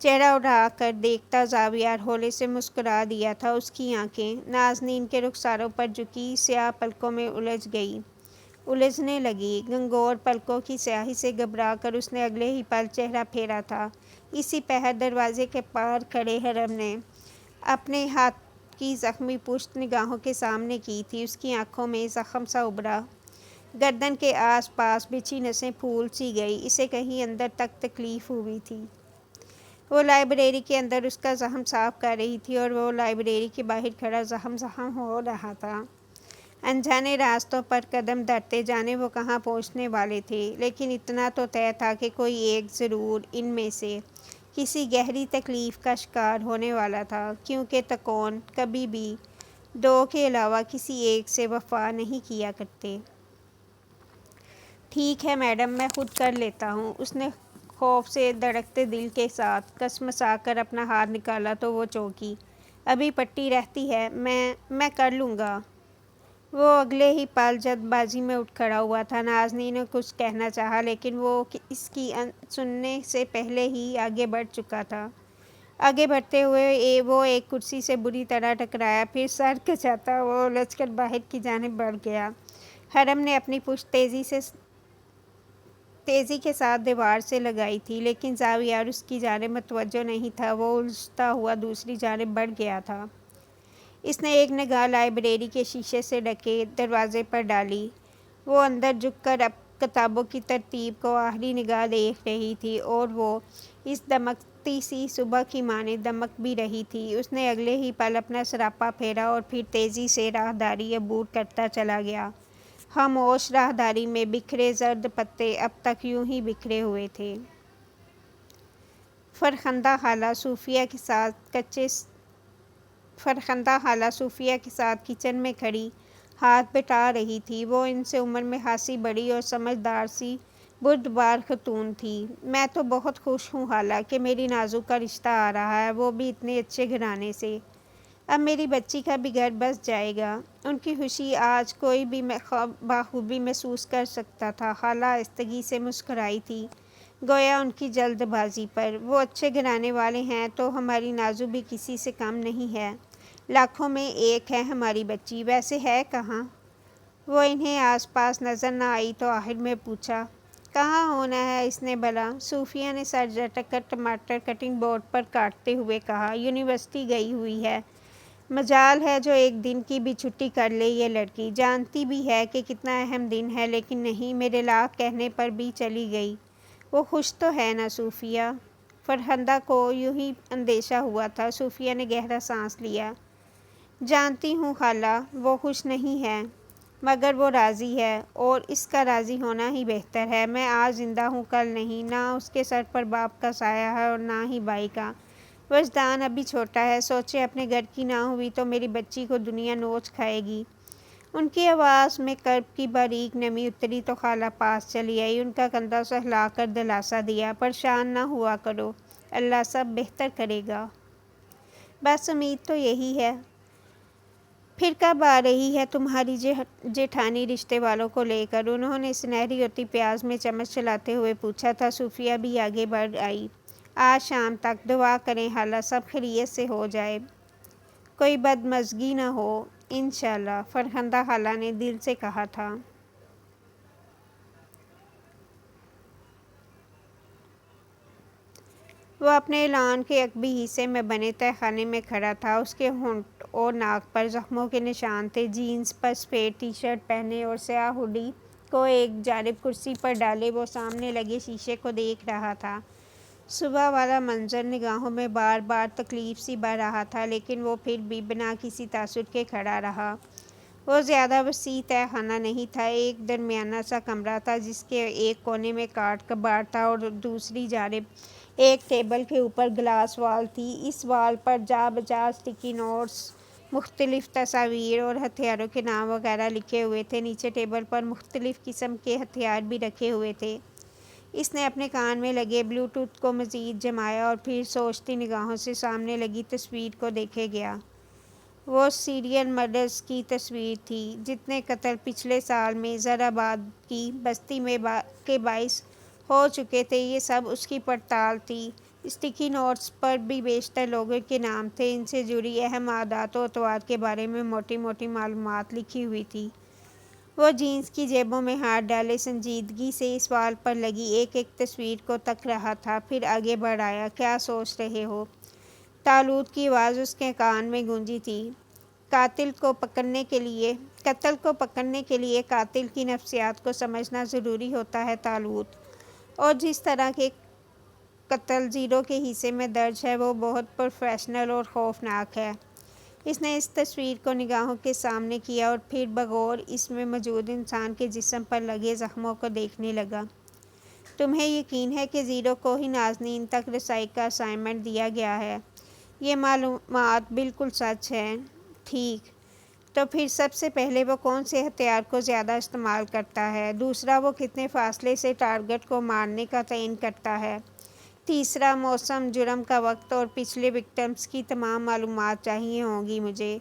A: چہرہ اٹھا کر دیکھتا زاویہ ہولے سے مسکرا دیا تھا۔ اس کی آنکھیں نازنین کے رخساروں پر جھکی سیاہ پلکوں میں الجھنے لگی۔ گنگور پلکوں کی سیاہی سے گھبرا کر اس نے اگلے ہی پل چہرہ پھیرا تھا۔ اسی پہر دروازے کے پار کھڑے حرم نے اپنے ہاتھ کی زخمی پشت نگاہوں کے سامنے کی تھی۔ اس کی آنکھوں میں زخم سا ابھرا، گردن کے آس پاس بچھی نسیں پھول سی گئی۔ اسے کہیں اندر تک تکلیف ہوئی تھی۔ وہ لائبریری کے اندر اس کا زخم صاف کر رہی تھی اور وہ لائبریری کے باہر کھڑا زخم ہو رہا تھا۔ انجانے راستوں پر قدم دھرتے جانے وہ کہاں پہنچنے والے تھے، لیکن اتنا تو طے تھا کہ کوئی ایک ضرور ان میں سے کسی گہری تکلیف کا شکار ہونے والا تھا، کیونکہ تکون کبھی بھی دو کے علاوہ کسی ایک سے وفا نہیں کیا کرتے۔ ٹھیک ہے میڈم، میں خود کر لیتا ہوں۔ اس نے خوف سے دھڑکتے دل کے ساتھ کسمسا کر اپنا ہاتھ نکالا تو وہ چونکی۔ ابھی پٹی رہتی ہے، میں کر لوں گا۔ وہ اگلے ہی پل جلد بازی میں اٹھ کھڑا ہوا تھا۔ نازنین نے کچھ کہنا چاہا، لیکن وہ اس کی سننے سے پہلے ہی آگے بڑھ چکا تھا۔ آگے بڑھتے ہوئے وہ ایک کرسی سے بری طرح ٹکرایا، پھر سر کچاتا وہ الجھ کر باہر کی جانب بڑھ گیا۔ حرم نے اپنی پشت تیزی کے ساتھ دیوار سے لگائی تھی، لیکن زاویہ اس کی جانب متوجہ نہیں تھا۔ وہ الجھتا ہوا دوسری جانب بڑھ گیا تھا۔ اس نے ایک نگاہ لائبریری کے شیشے سے ڈھکے دروازے پر ڈالی۔ وہ اندر جھک کر اب کتابوں کی ترتیب کو آخری نگاہ دیکھ رہی تھی، اور وہ اس دمکتی سی صبح کی مانند دمک بھی رہی تھی۔ اس نے اگلے ہی پل اپنا سراپا پھیرا اور پھر تیزی سے راہداری عبور کرتا چلا گیا۔ خاموش راہداری میں بکھرے زرد پتے اب تک یوں ہی بکھرے ہوئے تھے۔ فرخندہ خالہ صوفیہ کے ساتھ کچن میں کھڑی ہاتھ بٹا رہی تھی۔ وہ ان سے عمر میں خاصی بڑی اور سمجھدار سی بردبار خاتون تھی۔ میں تو بہت خوش ہوں خالہ کہ میری نازو کا رشتہ آ رہا ہے، وہ بھی اتنے اچھے گھرانے سے۔ اب میری بچی کا بھی گھر بس جائے گا۔ ان کی خوشی آج کوئی بھی بخوبی محسوس کر سکتا تھا۔ خالہ آہستگی سے مسکرائی تھی، گویا ان کی جلد بازی پر۔ وہ اچھے گھرانے والے ہیں تو ہماری نازو بھی کسی سے کم نہیں ہے۔ لاکھوں میں ایک ہے ہماری بچی، ویسے ہے کہاں؟ وہ انہیں آس پاس نظر نہ آئی تو آخر میں پوچھا، کہاں ہونا ہے اس نے بھلا؟ صوفیہ نے سر جھٹک کر ٹماٹر کٹنگ بورڈ پر کاٹتے ہوئے کہا، یونیورسٹی گئی ہوئی ہے۔ مجال ہے جو ایک دن کی بھی چھٹی کر لے یہ لڑکی۔ جانتی بھی ہے کہ کتنا اہم دن ہے، لیکن نہیں، میرے لاکھ کہنے پر بھی چلی گئی۔ وہ خوش تو ہے نا صوفیہ؟ فرخندہ کو یوں ہی اندیشہ ہوا تھا۔ صوفیہ نے گہرا سانس لیا۔ جانتی ہوں خالہ، وہ خوش نہیں ہے، مگر وہ راضی ہے، اور اس کا راضی ہونا ہی بہتر ہے۔ میں آج زندہ ہوں، کل نہیں۔ نہ اس کے سر پر باپ کا سایہ ہے اور نہ ہی بھائی کا۔ وجدان ابھی چھوٹا ہے، سوچے اپنے گھر کی نہ ہوئی تو میری بچی کو دنیا نوچ کھائے گی۔ ان کی آواز میں کرب کی باریک نمی اتری تو خالہ پاس چلی آئی، ان کا کندھا سہلا کر دلاسا دیا، پریشان نہ ہوا کرو، اللہ سب بہتر کرے گا۔ بس امید تو یہی ہے۔ پھر کب آ رہی ہے تمہاری جیٹھانی رشتے والوں کو لے کر؟ انہوں نے سنہری ہوتی پیاز میں چمچ چلاتے ہوئے پوچھا تھا۔ صوفیہ بھی آگے بڑھ آئی۔ آج شام تک دعا کریں خالہ، سب خیریت سے ہو جائے، کوئی بدمزگی نہ ہو، انشاءاللہ، فرخندہ خالہ نے دل سے کہا تھا۔ وہ اپنے لان کے عقبی حصے میں بنے تہہ خانے میں کھڑا تھا۔ اس کے ہونٹ اور ناک پر زخموں کے نشان تھے۔ جینز پر سفید ٹی شرٹ پہنے اور سیاہ ہوڈی کو ایک جانب کرسی پر ڈالے وہ سامنے لگے شیشے کو دیکھ رہا تھا۔ صبح والا منظر نگاہوں میں بار بار تکلیف سی بھر رہا تھا، لیکن وہ پھر بھی بنا کسی تاثر کے کھڑا رہا۔ وہ زیادہ وسیع تہہ خانہ نہیں تھا، ایک درمیانہ سا کمرہ تھا جس کے ایک کونے میں کاٹ کباڑ تھا اور دوسری جانب ایک ٹیبل کے اوپر گلاس وال تھی، اس وال پر جا بجا اسٹکی نوٹس، مختلف تصاویر اور ہتھیاروں کے نام وغیرہ لکھے ہوئے تھے۔ نیچے ٹیبل پر مختلف قسم کے ہتھیار بھی رکھے ہوئے تھے۔ اس نے اپنے کان میں لگے بلوٹوتھ کو مزید جمایا اور پھر سوچتی نگاہوں سے سامنے لگی تصویر کو دیکھے گیا۔ وہ سیریل مرڈرز کی تصویر تھی۔ جتنے قتل پچھلے سال میں زر آباد کی بستی میں کے باعث ہو چکے تھے، یہ سب اس کی پڑتال تھی۔ اسٹکی نوٹس پر بھی بیشتر لوگوں کے نام تھے، ان سے جڑی اہم عادات و اطوار کے بارے میں موٹی موٹی معلومات لکھی ہوئی تھی۔ وہ جینس کی جیبوں میں ہاتھ ڈالے سنجیدگی سے اس وال پر لگی ایک ایک تصویر کو تک رہا تھا، پھر آگے بڑھ آیا۔ کیا سوچ رہے ہو؟ طالوت کی آواز اس کے کان میں گونجی تھی۔ قتل کو پکڑنے کے لیے قاتل کی نفسیات کو سمجھنا ضروری ہوتا ہے طالوت، اور جس طرح کے قتل زیرو کے حصے میں درج ہے وہ بہت پروفیشنل اور خوفناک ہے۔ اس نے اس تصویر کو نگاہوں کے سامنے کیا اور پھر بغور اس میں موجود انسان کے جسم پر لگے زخموں کو دیکھنے لگا۔ تمہیں یقین ہے کہ زیرو کو ہی ناظرین تک رسائی کا اسائنمنٹ دیا گیا ہے؟ یہ معلومات بالکل سچ ہے۔ ٹھیک، تو پھر سب سے پہلے وہ کون سے ہتھیار کو زیادہ استعمال کرتا ہے؟ دوسرا، وہ کتنے فاصلے سے ٹارگٹ کو مارنے کا تعین کرتا ہے؟ تیسرا، موسم، جرم کا وقت اور پچھلے وکٹمز کی تمام معلومات چاہیے ہوں گی مجھے۔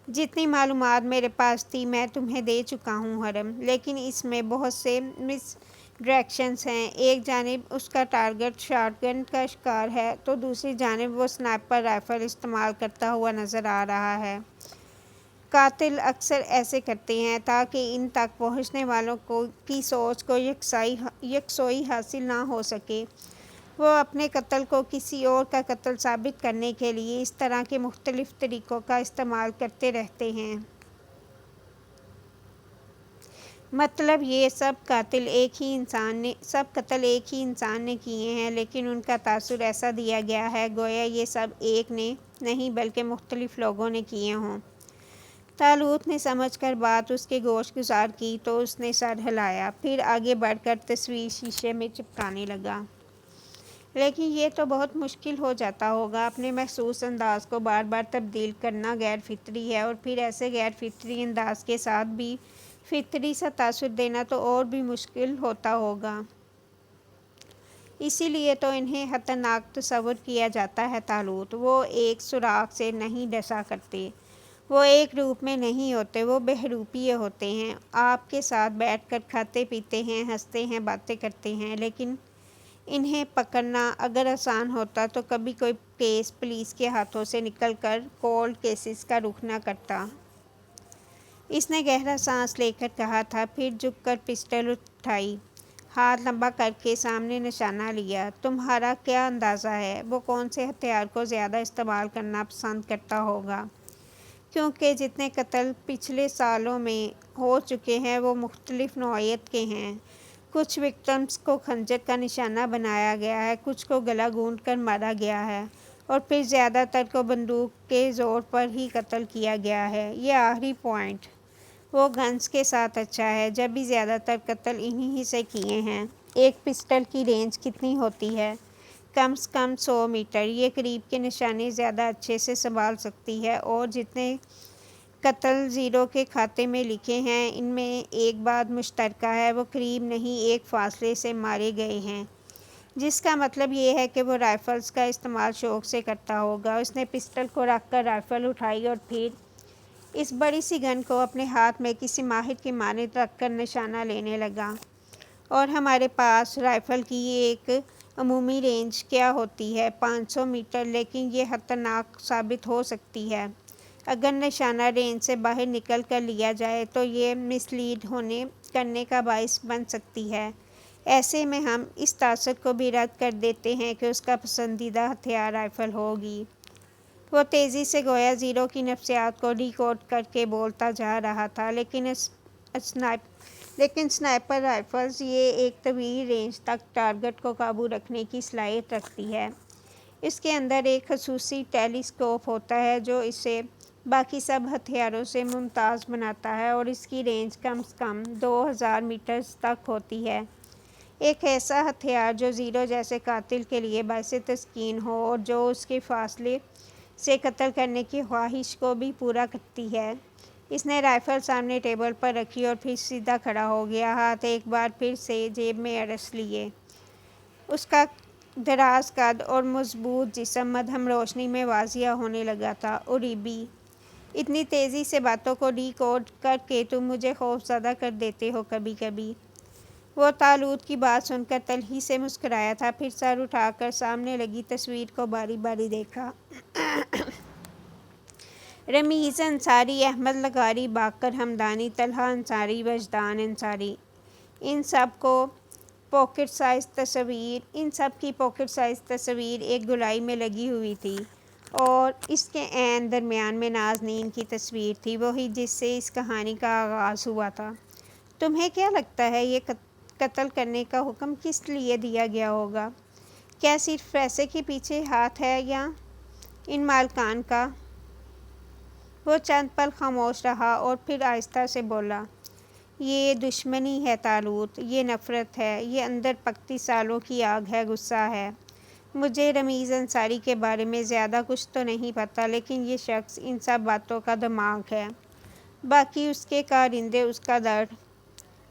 A: جتنی معلومات میرے پاس تھی میں تمہیں دے چکا ہوں حرم، لیکن اس میں بہت سے مس ڈائریکشنز ہیں۔ ایک جانب اس کا ٹارگٹ شاٹ گن کا شکار ہے تو دوسری جانب وہ سنائپر رائفل استعمال کرتا ہوا نظر آ رہا ہے۔ قاتل اکثر ایسے کرتے ہیں تاکہ ان تک پہنچنے والوں کی سوچ کو یکسوئی حاصل نہ ہو سکے۔ وہ اپنے قتل کو کسی اور کا قتل ثابت کرنے کے لیے اس طرح کے مختلف طریقوں کا استعمال کرتے رہتے ہیں۔ مطلب یہ سب قتل ایک ہی انسان نے کیے ہیں، لیکن ان کا تاثر ایسا دیا گیا ہے گویا یہ سب ایک نے نہیں بلکہ مختلف لوگوں نے کیے ہوں۔ طالوت نے سمجھ کر بات اس کے گوش گزار کی تو اس نے سر ہلایا، پھر آگے بڑھ کر تصویر شیشے میں چپکانے لگا۔ لیکن یہ تو بہت مشکل ہو جاتا ہوگا۔ اپنے محسوس انداز کو بار بار تبدیل کرنا غیر فطری ہے، اور پھر ایسے غیر فطری انداز کے ساتھ بھی فطری سا تاثر دینا تو اور بھی مشکل ہوتا ہوگا۔ اسی لیے تو انہیں خطرناک تصور کیا جاتا ہے طالوت۔ وہ ایک سوراخ سے نہیں ڈسا کرتے، وہ ایک روپ میں نہیں ہوتے، وہ بہروپیے ہوتے ہیں۔ آپ کے ساتھ بیٹھ کر کھاتے پیتے ہیں، ہنستے ہیں، باتیں کرتے ہیں، لیکن انہیں پکڑنا اگر آسان ہوتا تو کبھی کوئی کیس پولیس کے ہاتھوں سے نکل کر کولڈ کیسز کا رخ نہ کرتا۔ اس نے گہرا سانس لے کر کہا تھا، پھر جھک کر پسٹل اٹھائی، ہاتھ لمبا کر کے سامنے نشانہ لیا۔ تمہارا کیا اندازہ ہے وہ کون سے ہتھیار کو زیادہ استعمال کرنا پسند کرتا ہوگا؟ کیونکہ جتنے قتل پچھلے سالوں میں ہو چکے ہیں وہ مختلف نوعیت کے ہیں۔ کچھ وکٹمز کو خنجر کا نشانہ بنایا گیا ہے، کچھ کو گلا گھونٹ کر مارا گیا ہے، اور پھر زیادہ تر کو بندوق کے زور پر ہی قتل کیا گیا ہے۔ یہ آخری پوائنٹ، وہ گنز کے ساتھ اچھا ہے، جب بھی زیادہ تر قتل انہی سے کیے ہیں۔ ایک پسٹل کی رینج کتنی ہوتی ہے؟ کم از کم 100 میٹر۔ یہ قریب کے نشانے زیادہ اچھے سے سنبھال سکتی ہے، اور جتنے قتل زیرو کے کھاتے میں لکھے ہیں ان میں ایک بات مشترکہ ہے، وہ قریب نہیں ایک فاصلے سے مارے گئے ہیں، جس کا مطلب یہ ہے کہ وہ رائفلز کا استعمال شوق سے کرتا ہوگا۔ اس نے پسٹل کو رکھ کر رائفل اٹھائی اور پھر اس بڑی سی گن کو اپنے ہاتھ میں کسی ماہر کی مانند رکھ کر نشانہ لینے لگا۔ اور ہمارے پاس رائفل کی ایک عمومی رینج کیا ہوتی ہے؟ 500 میٹر، لیکن یہ خطرناک ثابت ہو سکتی ہے۔ اگر نشانہ رینج سے باہر نکل کر لیا جائے تو یہ مس لیڈ کرنے کا باعث بن سکتی ہے۔ ایسے میں ہم اس تاثر کو بھی رد کر دیتے ہیں کہ اس کا پسندیدہ ہتھیار رائفل ہوگی۔ وہ تیزی سے گویا زیرو کی نفسیات کو ڈی کوڈ کر کے بولتا جا رہا تھا، لیکن سنائپر رائفلز یہ ایک طویل رینج تک ٹارگٹ کو قابو رکھنے کی صلاحیت رکھتی ہے۔ اس کے اندر ایک خصوصی ٹیلی اسکوپ ہوتا ہے جو اسے باقی سب ہتھیاروں سے ممتاز بناتا ہے، اور اس کی رینج کم از کم 2000 میٹرز تک ہوتی ہے۔ ایک ایسا ہتھیار جو زیرو جیسے قاتل کے لیے باعث تسکین ہو اور جو اس کے فاصلے سے قتل کرنے کی خواہش کو بھی پورا کرتی ہے۔ اس نے رائفل سامنے ٹیبل پر رکھی اور پھر سیدھا کھڑا ہو گیا، ہاتھ ایک بار پھر سے جیب میں اڑس لیے۔ اس کا دراز قد اور مضبوط جسم مدھم روشنی میں واضح ہونے لگا تھا۔ اوریبی، اتنی تیزی سے باتوں کو ڈی کوڈ کر کے تم مجھے خوف زدہ کر دیتے ہو کبھی کبھی۔ وہ طالوت کی بات سن کر تلخی سے مسکرایا تھا، پھر سر اٹھا کر سامنے لگی تصویر کو باری باری دیکھا۔ رمیز انصاری، احمد لغاری، باقر حمدانی، طلحہ انصاری، وجدان انصاری، ان سب کی پاکٹ سائز تصویر ایک گولائی میں لگی ہوئی تھی اور اس کے عین درمیان میں نازنین کی تصویر تھی، وہی جس سے اس کہانی کا آغاز ہوا تھا۔ تمہیں کیا لگتا ہے یہ قتل کرنے کا حکم کس لیے دیا گیا ہوگا؟ کیا صرف پیسے کے پیچھے ہاتھ ہے یا ان مالکان کا؟ وہ چند پل خاموش رہا اور پھر آہستہ سے بولا، یہ دشمنی ہے طالوت، یہ نفرت ہے، یہ اندر پکتی سالوں کی آگ ہے، غصہ ہے۔ مجھے رمیز انصاری کے بارے میں زیادہ کچھ تو نہیں پتہ، لیکن یہ شخص ان سب باتوں کا دماغ ہے، باقی اس کے کارندے، اس کا درد،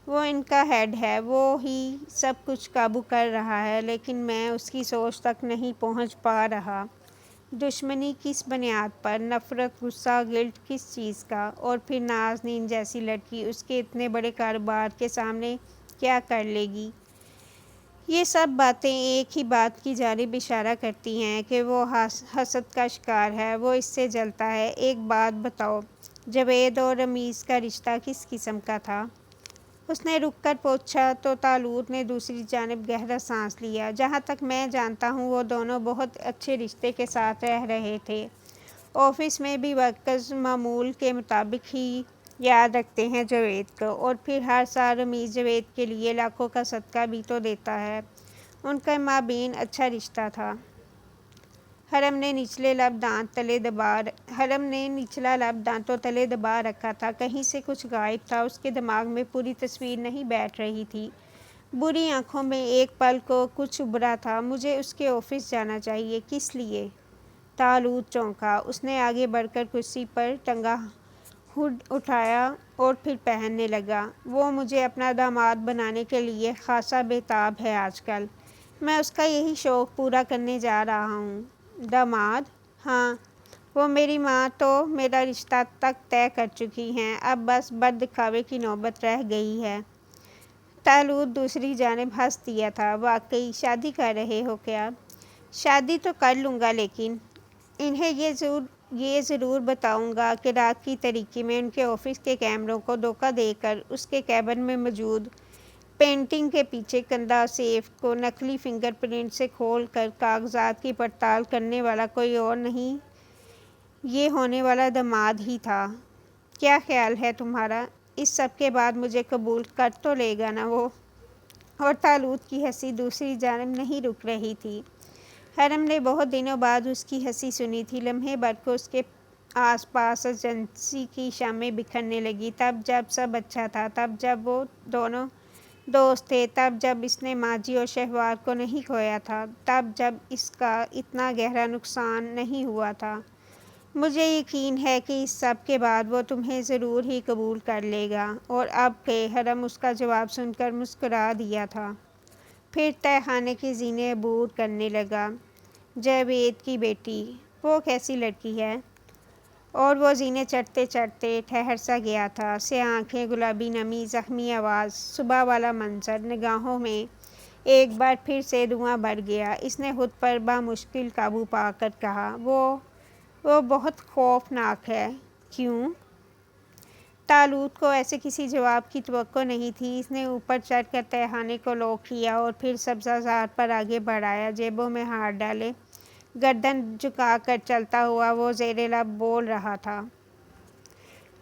A: وہ ان کا ہیڈ ہے، وہ ہی سب کچھ قابو کر رہا ہے، لیکن میں اس کی سوچ تک نہیں پہنچ پا رہا۔ دشمنی کس بنیاد پر؟ نفرت، غصہ، گلٹ کس چیز کا؟ اور پھر نازنین جیسی لڑکی اس کے اتنے بڑے کاروبار کے سامنے کیا کر لے گی؟ یہ سب باتیں ایک ہی بات کی جانب اشارہ کرتی ہیں کہ وہ حسد کا شکار ہے، وہ اس سے جلتا ہے۔ ایک بات بتاؤ، جاوید اور رمیز کا رشتہ کس قسم کا تھا؟ اس نے رک کر پوچھا تو طالوت نے دوسری جانب گہرا سانس لیا۔ جہاں تک میں جانتا ہوں وہ دونوں بہت اچھے رشتے کے ساتھ رہ رہے تھے۔ آفس میں بھی ورکرز معمول کے مطابق ہی یاد رکھتے ہیں جاوید کو، اور پھر ہر سال رمیز جاوید کے لیے لاکھوں کا صدقہ بھی تو دیتا ہے۔ ان کے مابین اچھا رشتہ تھا۔ حرم نے نچلا لب دانتوں تلے دبا رکھا تھا، کہیں سے کچھ غائب تھا، اس کے دماغ میں پوری تصویر نہیں بیٹھ رہی تھی۔ بری آنکھوں میں ایک پل کو کچھ ابھرا تھا، مجھے اس کے آفس جانا چاہیے۔ کس لیے؟ طالوت چونکا۔ اس نے آگے بڑھ کر کرسی پر ٹنگا ہڈ اٹھایا اور پھر پہننے لگا۔ وہ مجھے اپنا داماد بنانے کے لیے خاصا بے تاب ہے آج کل۔ میں اس کا یہی شوق پورا کرنے جا رہا ہوں۔ داماد؟ ہاں، وہ میری ماں تو میرا رشتہ تک طے کر چکی ہیں، اب بس بد دکھاوے کی نوبت رہ گئی ہے۔ طالوت دوسری جانب ہنس دیا تھا۔ واقعی شادی کر رہے ہو کیا؟ شادی تو کر لوں گا، لیکن انہیں یہ ضرور بتاؤں گا کہ رات کی تاریکی میں ان کے آفس کے کیمروں کو دھوکہ دے کر اس کے کیبن میں موجود پینٹنگ کے پیچھے کندہ سیف کو نقلی فنگر پرنٹ سے کھول کر کاغذات کی پڑتال کرنے والا کوئی اور نہیں، یہ ہونے والا داماد ہی تھا۔ کیا خیال ہے تمہارا؟ اس سب کے بعد مجھے قبول کر تو لے گا نا وہ؟ اور طالوت کی ہنسی دوسری جانب نہیں رک رہی تھی۔ حرم نے بہت دنوں بعد اس کی ہنسی سنی تھی۔ لمحے بھر کو اس کے آس پاس ایجنسی کی شمعیں بکھرنے لگیں، تب جب سب اچھا تھا، تب جب وہ دونوں دوست تھے، تب جب اس نے ماجی اور شہوار کو نہیں کھویا تھا، تب جب اس کا اتنا گہرا نقصان نہیں ہوا تھا۔ مجھے یقین ہے کہ اس سب کے بعد وہ تمہیں ضرور ہی قبول کر لے گا۔ اور اب کہ حرم اس کا جواب سن کر مسکرا دیا تھا، پھر تہہ خانے کے زینے عبور کرنے لگا۔ جاوید کی بیٹی، وہ کیسی لڑکی ہے؟ اور وہ زینے چڑھتے چڑھتے ٹھہر سا گیا تھا۔ سیاہ آنکھیں، گلابی نمی، زخمی آواز، صبح والا منظر، نگاہوں میں ایک بار پھر سے دھواں بھر گیا۔ اس نے خود پر بامشکل قابو پا کر کہا، وہ بہت خوفناک ہے۔ کیوں؟ طالوت کو ایسے کسی جواب کی توقع نہیں تھی۔ اس نے اوپر چڑھ کر تہہ خانے کو لاک کیا اور پھر سبزہ زار پر آگے بڑھایا، جیبوں میں ہاتھ ڈالے، گردن جھکا کر چلتا ہوا وہ زیر لب بول رہا تھا۔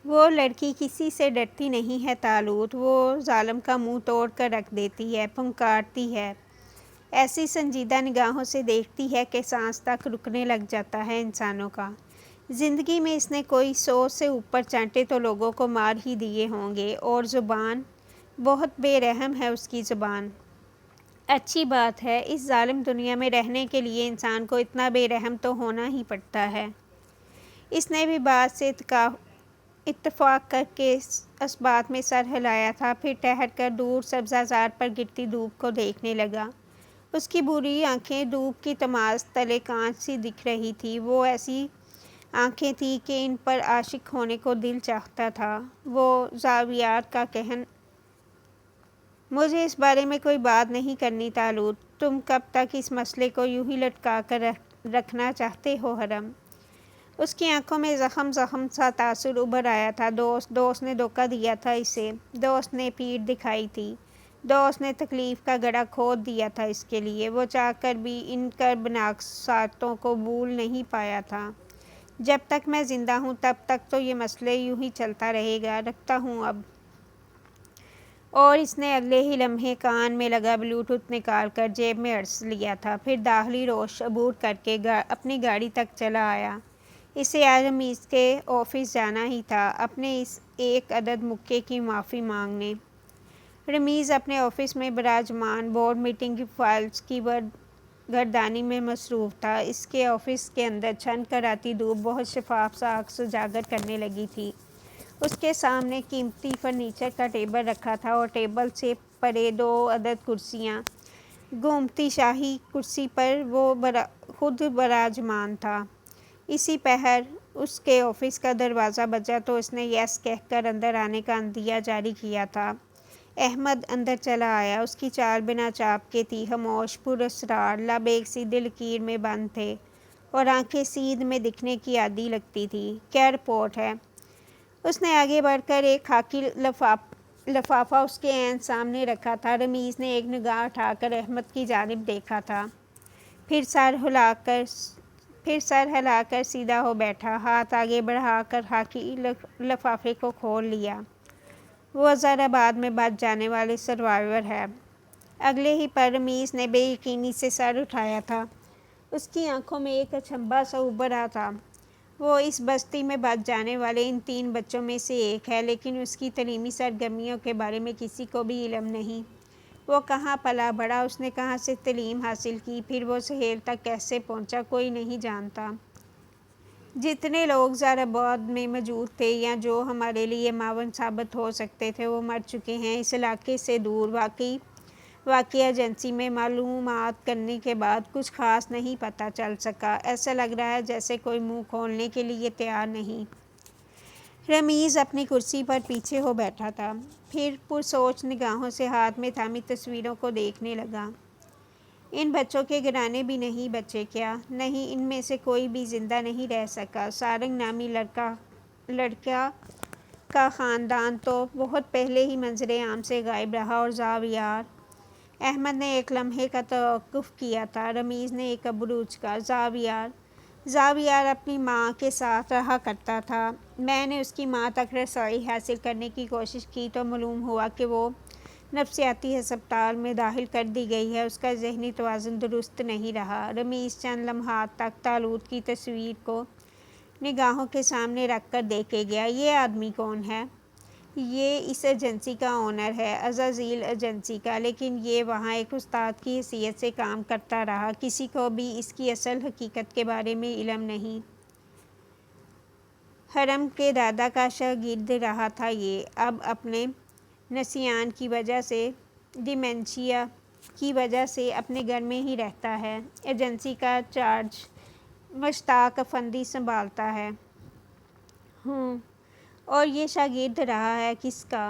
A: وہ لڑکی کسی سے ڈرتی نہیں ہے طالوت، وہ ظالم کا منہ توڑ کر رکھ دیتی ہے، پھنکارتی ہے، ایسی سنجیدہ نگاہوں سے دیکھتی ہے کہ سانس تک رکنے لگ جاتا ہے انسانوں کا۔ زندگی میں اس نے کوئی 100 سے اوپر چانٹے تو لوگوں کو مار ہی دیے ہوں گے۔ اور زبان، بہت بے رحم ہے اس کی زبان۔ اچھی بات ہے، اس ظالم دنیا میں رہنے کے لیے انسان کو اتنا بے رحم تو ہونا ہی پڑتا ہے۔ اس نے بھی بات سے اتفاق کر کے اس بات میں سر ہلایا تھا، پھر ٹہر کر دور سبزہ زار پر گرتی دھوپ کو دیکھنے لگا۔ اس کی بری آنکھیں دھوپ کی تماز تلے کانچ سی دکھ رہی تھی۔ وہ ایسی آنکھیں تھیں کہ ان پر عاشق ہونے کو دل چاہتا تھا۔ وہ زاویار کا کہن مجھے اس بارے میں کوئی بات نہیں کرنی طالوت، تم کب تک اس مسئلے کو یوں ہی لٹکا کر رکھنا چاہتے ہو حرم؟ اس کی آنکھوں میں زخم سا تاثر ابھر آیا تھا۔ دوست نے دھوکہ دیا تھا اسے، دوست نے پیٹھ دکھائی تھی، دوست نے تکلیف کا گڑھا کھود دیا تھا اس کے لیے۔ وہ چاہ کر بھی ان کربناک ساعتوں کو بھول نہیں پایا تھا۔ جب تک میں زندہ ہوں تب تک تو یہ مسئلہ یوں ہی چلتا رہے گا، رکھتا ہوں اب۔ اور اس نے اگلے ہی لمحے کان میں لگا بلوٹوتھ نکال کر جیب میں ارس لیا تھا، پھر داخلی روش عبور کر کے اپنی گاڑی تک چلا آیا۔ اسے آج رمیز کے آفس جانا ہی تھا، اپنے اس ایک عدد مکے کی معافی مانگنے۔ رمیز اپنے آفس میں براجمان بورڈ میٹنگ کی فائلز کی گردانی میں مصروف تھا۔ اس کے آفس کے اندر چھن کر آتی دھوپ بہت شفاف سا عکس اجاگر کرنے لگی تھی۔ اس کے سامنے قیمتی فرنیچر کا ٹیبل رکھا تھا اور ٹیبل سے پرے 2 عدد کرسیاں۔ گومتی شاہی کرسی پر وہ خود براجمان تھا۔ اسی پہر اس کے آفس کا دروازہ بجا تو اس نے یس کہہ کر اندر آنے کا عندیہ جاری کیا تھا۔ احمد اندر چلا آیا۔ اس کی چال بنا چاپ کے تھی، خاموش، پراسرار، لب ایک سیدھی لکیر میں بند تھے اور آنکھیں سیدھ میں دکھنے کی عادی لگتی تھی۔ کیا رپورٹ ہے؟ اس نے آگے بڑھ کر ایک خاکی لفافہ اس کے عین سامنے رکھا تھا۔ رمیز نے ایک نگاہ اٹھا کر احمد کی جانب دیکھا تھا، پھر سر ہلا کر سیدھا ہو بیٹھا، ہاتھ آگے بڑھا کر خاکی لفافے کو کھول لیا۔ وہ وزیر آباد میں بچ جانے والے سروائیور ہے۔ اگلے ہی پل رمیز نے بے یقینی سے سر اٹھایا تھا۔ اس کی آنکھوں میں ایک اچنبھا سا ابھرا تھا۔ وہ اس بستی میں بچ جانے والے ان 3 بچوں میں سے ایک ہے، لیکن اس کی تعلیمی سرگرمیوں کے بارے میں کسی کو بھی علم نہیں۔ وہ کہاں پلا بڑھا، اس نے کہاں سے تعلیم حاصل کی، پھر وہ سہیل تک کیسے پہنچا، کوئی نہیں جانتا۔ جتنے لوگ زار آباد میں موجود تھے یا جو ہمارے لیے معاون ثابت ہو سکتے تھے وہ مر چکے ہیں۔ اس علاقے سے دور واقع ایجنسی میں معلومات کرنے کے بعد کچھ خاص نہیں پتہ چل سکا۔ ایسا لگ رہا ہے جیسے کوئی منہ کھولنے کے لیے تیار نہیں۔ رمیز اپنی کرسی پر پیچھے ہو بیٹھا تھا، پھر پرسوچ نگاہوں سے ہاتھ میں تھامی تصویروں کو دیکھنے لگا۔ ان بچوں کے گھرانے بھی نہیں بچے کیا؟ نہیں، ان میں سے کوئی بھی زندہ نہیں رہ سکا۔ سارنگ نامی لڑکا کا خاندان تو بہت پہلے ہی منظر عام سے غائب رہا۔ اور زاویار؟ احمد نے ایک لمحے کا توقف کیا تھا۔ رمیز نے ایک ابرو اچکا۔ زاویار اپنی ماں کے ساتھ رہا کرتا تھا۔ میں نے اس کی ماں تک رسائی حاصل کرنے کی کوشش کی تو معلوم ہوا کہ وہ نفسیاتی ہسپتال میں داخل کر دی گئی ہے۔ اس کا ذہنی توازن درست نہیں رہا۔ رمیز چند لمحات تک طالوت کی تصویر کو نگاہوں کے سامنے رکھ کر دیکھے گیا۔ یہ آدمی کون ہے؟ یہ اس ایجنسی کا آنر ہے، عزازیل ایجنسی کا، لیکن یہ وہاں ایک استاد کی حیثیت سے کام کرتا رہا۔ کسی کو بھی اس کی اصل حقیقت کے بارے میں علم نہیں۔ حرم کے دادا کا شاگرد رہا تھا یہ۔ اب اپنے نسیان کی وجہ سے، ڈیمنشیا کی وجہ سے اپنے گھر میں ہی رہتا ہے۔ ایجنسی کا چارج مشتاق افندی سنبھالتا ہے۔ اور یہ شاگرد رہا ہے کس کا؟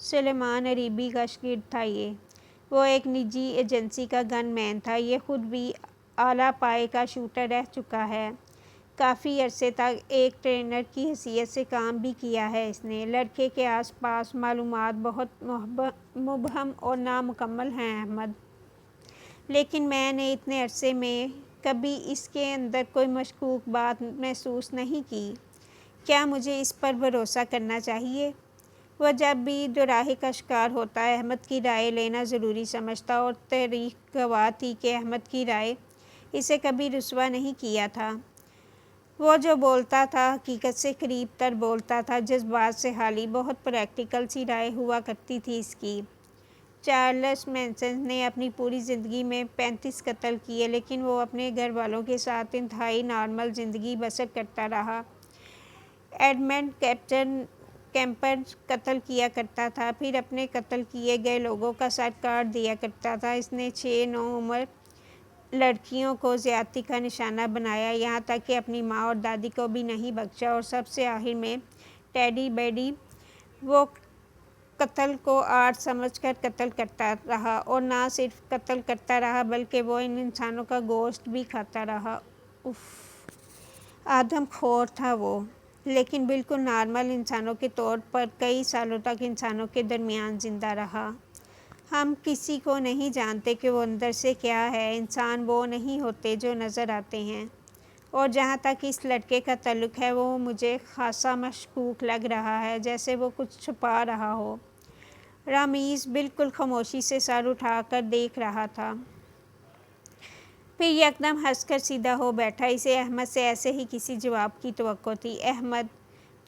A: سلیمان عریبی کا شاگرد تھا یہ۔ وہ ایک نجی ایجنسی کا گن مین تھا۔ یہ خود بھی اعلیٰ پائے کا شوٹر رہ چکا ہے۔ کافی عرصے تک ایک ٹرینر کی حیثیت سے کام بھی کیا ہے اس نے۔ لڑکے کے آس پاس معلومات بہت مبہم اور نامکمل ہیں احمد، لیکن میں نے اتنے عرصے میں کبھی اس کے اندر کوئی مشکوک بات محسوس نہیں کی۔ کیا مجھے اس پر بھروسہ کرنا چاہیے؟ وہ جب بھی دوراہے کا شکار ہوتا احمد کی رائے لینا ضروری سمجھتا، اور تاریخ گواہ تھی کہ احمد کی رائے اسے کبھی رسوا نہیں کیا تھا۔ وہ جو بولتا تھا حقیقت سے قریب تر بولتا تھا، جذبات سے خالی، بہت پریکٹیکل سی رائے ہوا کرتی تھی اس کی۔ چارلس مینسن نے اپنی پوری زندگی میں 35 قتل کیے، لیکن وہ اپنے گھر والوں کے ساتھ انتہائی نارمل زندگی بسر کرتا رہا۔ ایڈمنڈ کیمپر قتل کیا کرتا تھا، پھر اپنے قتل کیے گئے لوگوں کا سر کاٹ دیا کرتا تھا۔ اس نے 6 نوعمر لڑکیوں کو زیادتی کا نشانہ بنایا، یہاں تک کہ اپنی ماں اور دادی کو بھی نہیں بخشا، اور سب سے آخر میں ٹیڈی بنڈی، وہ قتل کو آرٹ سمجھ کر قتل کرتا رہا، اور نہ صرف قتل کرتا رہا بلکہ وہ ان انسانوں کا گوشت بھی کھاتا رہا۔ آدم خور تھا وہ، لیکن بالکل نارمل انسانوں کے طور پر کئی سالوں تک انسانوں کے درمیان زندہ رہا۔ ہم کسی کو نہیں جانتے کہ وہ اندر سے کیا ہے۔ انسان وہ نہیں ہوتے جو نظر آتے ہیں، اور جہاں تک اس لڑکے کا تعلق ہے وہ مجھے خاصا مشکوک لگ رہا ہے، جیسے وہ کچھ چھپا رہا ہو۔ رامیز بالکل خاموشی سے سر اٹھا کر دیکھ رہا تھا، پھر یکدم ہنس کر سیدھا ہو بیٹھا۔ اسے احمد سے ایسے ہی کسی جواب کی توقع تھی۔ احمد،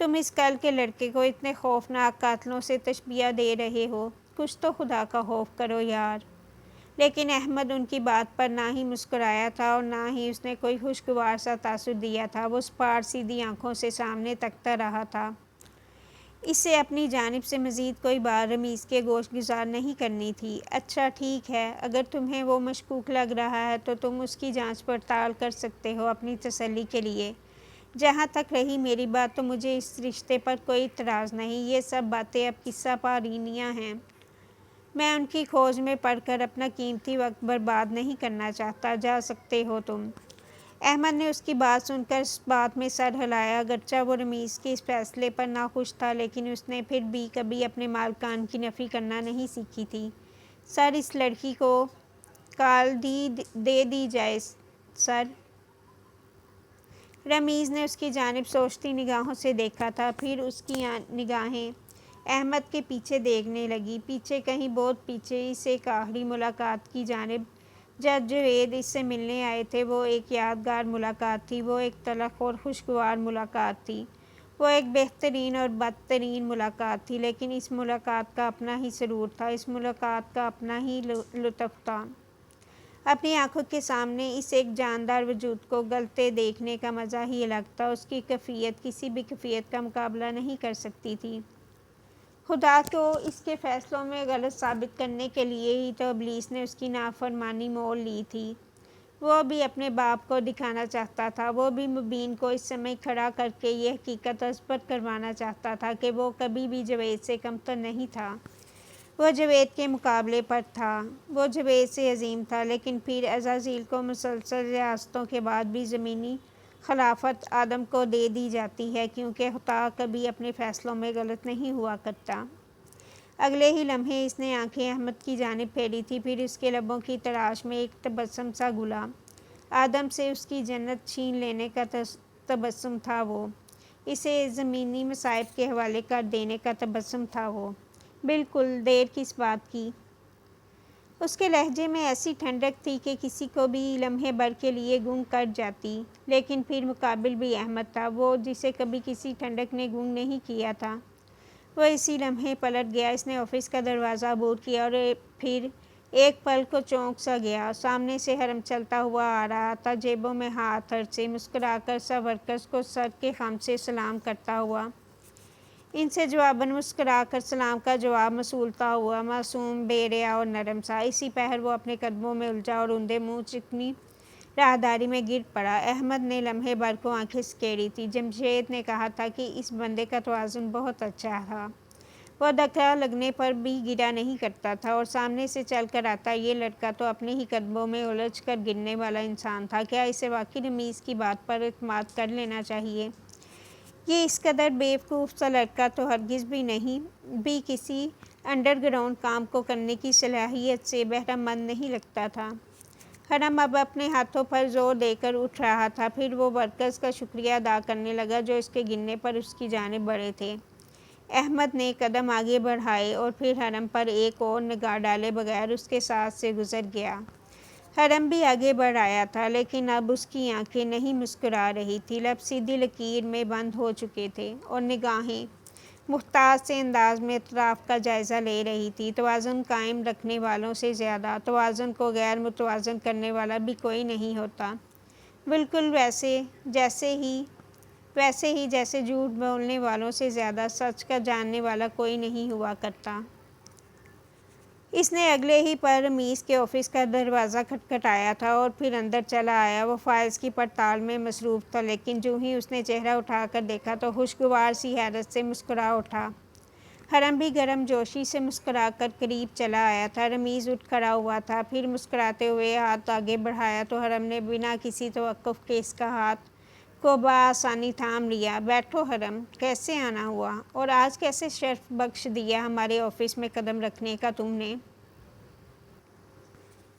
A: تم اس کل کے لڑکے کو اتنے خوفناک قاتلوں سے تشبیہ دے رہے ہو، کچھ تو خدا کا خوف کرو یار۔ لیکن احمد ان کی بات پر نہ ہی مسکرایا تھا اور نہ ہی اس نے کوئی خوشگوار سا تاثر دیا تھا۔ وہ سپاٹ سیدھی آنکھوں سے سامنے تکتا رہا تھا۔ اسے اپنی جانب سے مزید کوئی بات رامیز کے گوش گزار نہیں کرنی تھی۔ اچھا ٹھیک ہے، اگر تمہیں وہ مشکوک لگ رہا ہے تو تم اس کی جانچ پڑتال کر سکتے ہو اپنی تسلی کے لیے۔ جہاں تک رہی میری بات تو مجھے اس رشتے پر کوئی اعتراض نہیں۔ یہ سب باتیں اب قصہ پارینیاں ہیں، میں ان کی کھوج میں پڑ کر اپنا قیمتی وقت برباد نہیں کرنا چاہتا۔ جا سکتے ہو تم۔ احمد نے اس کی بات سن کر اس بات میں سر ہلایا۔ اگرچہ وہ رامیز کے اس فیصلے پر ناخوش تھا، لیکن اس نے پھر بھی کبھی اپنے مالکان کی نفی کرنا نہیں سیکھی تھی۔ سر، اس لڑکی کو کال دے دی جائے سر۔ رامیز نے اس کی جانب سوچتی نگاہوں سے دیکھا تھا، پھر اس کی نگاہیں احمد کے پیچھے دیکھنے لگی، پیچھے کہیں بہت پیچھے، اس ایک آخری ملاقات کی جانب جب جاوید اس سے ملنے آئے تھے۔ وہ ایک یادگار ملاقات تھی، وہ ایک تلخ اور خوشگوار ملاقات تھی، وہ ایک بہترین اور بدترین ملاقات تھی، لیکن اس ملاقات کا اپنا ہی سرور تھا، اس ملاقات کا اپنا ہی لطف تھا۔ اپنی آنکھوں کے سامنے اس ایک جاندار وجود کو گلتے دیکھنے کا مزہ ہی الگ تھا۔ اس کی کیفیت کسی بھی کیفیت کا مقابلہ نہیں کر سکتی تھی۔ خدا کو اس کے فیصلوں میں غلط ثابت کرنے کے لیے ہی تو ابلیس نے اس کی نافرمانی مول لی تھی۔ وہ بھی اپنے باپ کو دکھانا چاہتا تھا، وہ بھی مبین کو اس سمے کھڑا کر کے یہ حقیقت اثبات کروانا چاہتا تھا کہ وہ کبھی بھی جاوید سے کمتر نہیں تھا، وہ جاوید کے مقابلے پر تھا، وہ جاوید سے عظیم تھا۔ لیکن پھر عزازیل کو مسلسل ریاستوں کے بعد بھی زمینی خلافت آدم کو دے دی جاتی ہے، کیونکہ خدا کبھی اپنے فیصلوں میں غلط نہیں ہوا کرتا۔ اگلے ہی لمحے اس نے آنکھیں احمد کی جانب پھیری تھی، پھر اس کے لبوں کی تلاش میں ایک تبسم سا گھلا۔ آدم سے اس کی جنت چھین لینے کا تبسم تھا وہ، اسے زمینی مصائب کے حوالے کر دینے کا تبسم تھا وہ۔ بالکل، دیر کس بات کی؟ اس کے لہجے میں ایسی ٹھنڈک تھی کہ کسی کو بھی لمحے بھر کے لیے گنگ کر جاتی۔ لیکن پھر مقابل بھی احمد تھا، وہ جسے کبھی کسی ٹھنڈک نے گنگ نہیں کیا تھا۔ وہ اسی لمحے پلٹ گیا۔ اس نے آفس کا دروازہ عبور کیا اور پھر ایک پل کو چونک سا گیا۔ سامنے سے حرم چلتا ہوا آ رہا تھا، جیبوں میں ہاتھ خرچے، مسکرا کر سب ورکرز کو سر کے خم سے سلام کرتا ہوا۔ ان سے جواباً مسکرا کر سلام کا جواب موصولتا ہوا، معصوم، بے ریا اور نرم سا۔ اسی پہر وہ اپنے قدموں میں الجھا اور اندھے منہ چکنی راہداری میں گر پڑا۔ احمد نے لمحے بھر کو آنکھیں سکیڑی تھیں۔ جمشید نے کہا تھا کہ اس بندے کا توازن بہت اچھا تھا، وہ دھکا لگنے پر بھی گرا نہیں کرتا تھا، اور سامنے سے چل کر آتا یہ لڑکا تو اپنے ہی قدموں میں الجھ کر گرنے والا انسان تھا۔ کیا اسے واقعی رامیز کی بات پر اعتماد کر لینا چاہیے؟ یہ اس قدر بیوقوف سا لڑکا تو ہرگز بھی کسی انڈر گراؤنڈ کام کو کرنے کی صلاحیت سے بہرہ مند نہیں لگتا تھا۔ حرم اب اپنے ہاتھوں پر زور دے کر اٹھ رہا تھا، پھر وہ ورکرز کا شکریہ ادا کرنے لگا جو اس کے گرنے پر اس کی جانب بڑھے تھے۔ احمد نے قدم آگے بڑھائے اور پھر حرم پر ایک اور نگاہ ڈالے بغیر اس کے ساتھ سے گزر گیا۔ حرم بھی آگے بڑھ آیا تھا، لیکن اب اس کی آنکھیں نہیں مسکرا رہی تھیں، لب سیدھی لکیر میں بند ہو چکے تھے، اور نگاہیں محتاط سے انداز میں اطراف کا جائزہ لے رہی تھی۔ توازن قائم رکھنے والوں سے زیادہ توازن کو غیر متوازن کرنے والا بھی کوئی نہیں ہوتا، بالکل ویسے ہی جیسے جھوٹ بولنے والوں سے زیادہ سچ کا جاننے والا کوئی نہیں ہوا کرتا۔ اس نے اگلے ہی پل رمیز کے آفس کا دروازہ کھٹکھٹایا تھا اور پھر اندر چلا آیا۔ وہ فائلز کی پڑتال میں مصروف تھا، لیکن جو ہی اس نے چہرہ اٹھا کر دیکھا تو خوشگوار سی حیرت سے مسکرا اٹھا۔ حرم بھی گرم جوشی سے مسکرا کر قریب چلا آیا تھا۔ رمیز اٹھ کھڑا ہوا تھا، پھر مسکراتے ہوئے ہاتھ آگے بڑھایا تو حرم نے بنا کسی توقف کے اس کا ہاتھ کو بآسانی تھام لیا۔ بیٹھو حرم، کیسے آنا ہوا اور آج کیسے شرف بخش دیا ہمارے آفس میں قدم رکھنے کا تم نے؟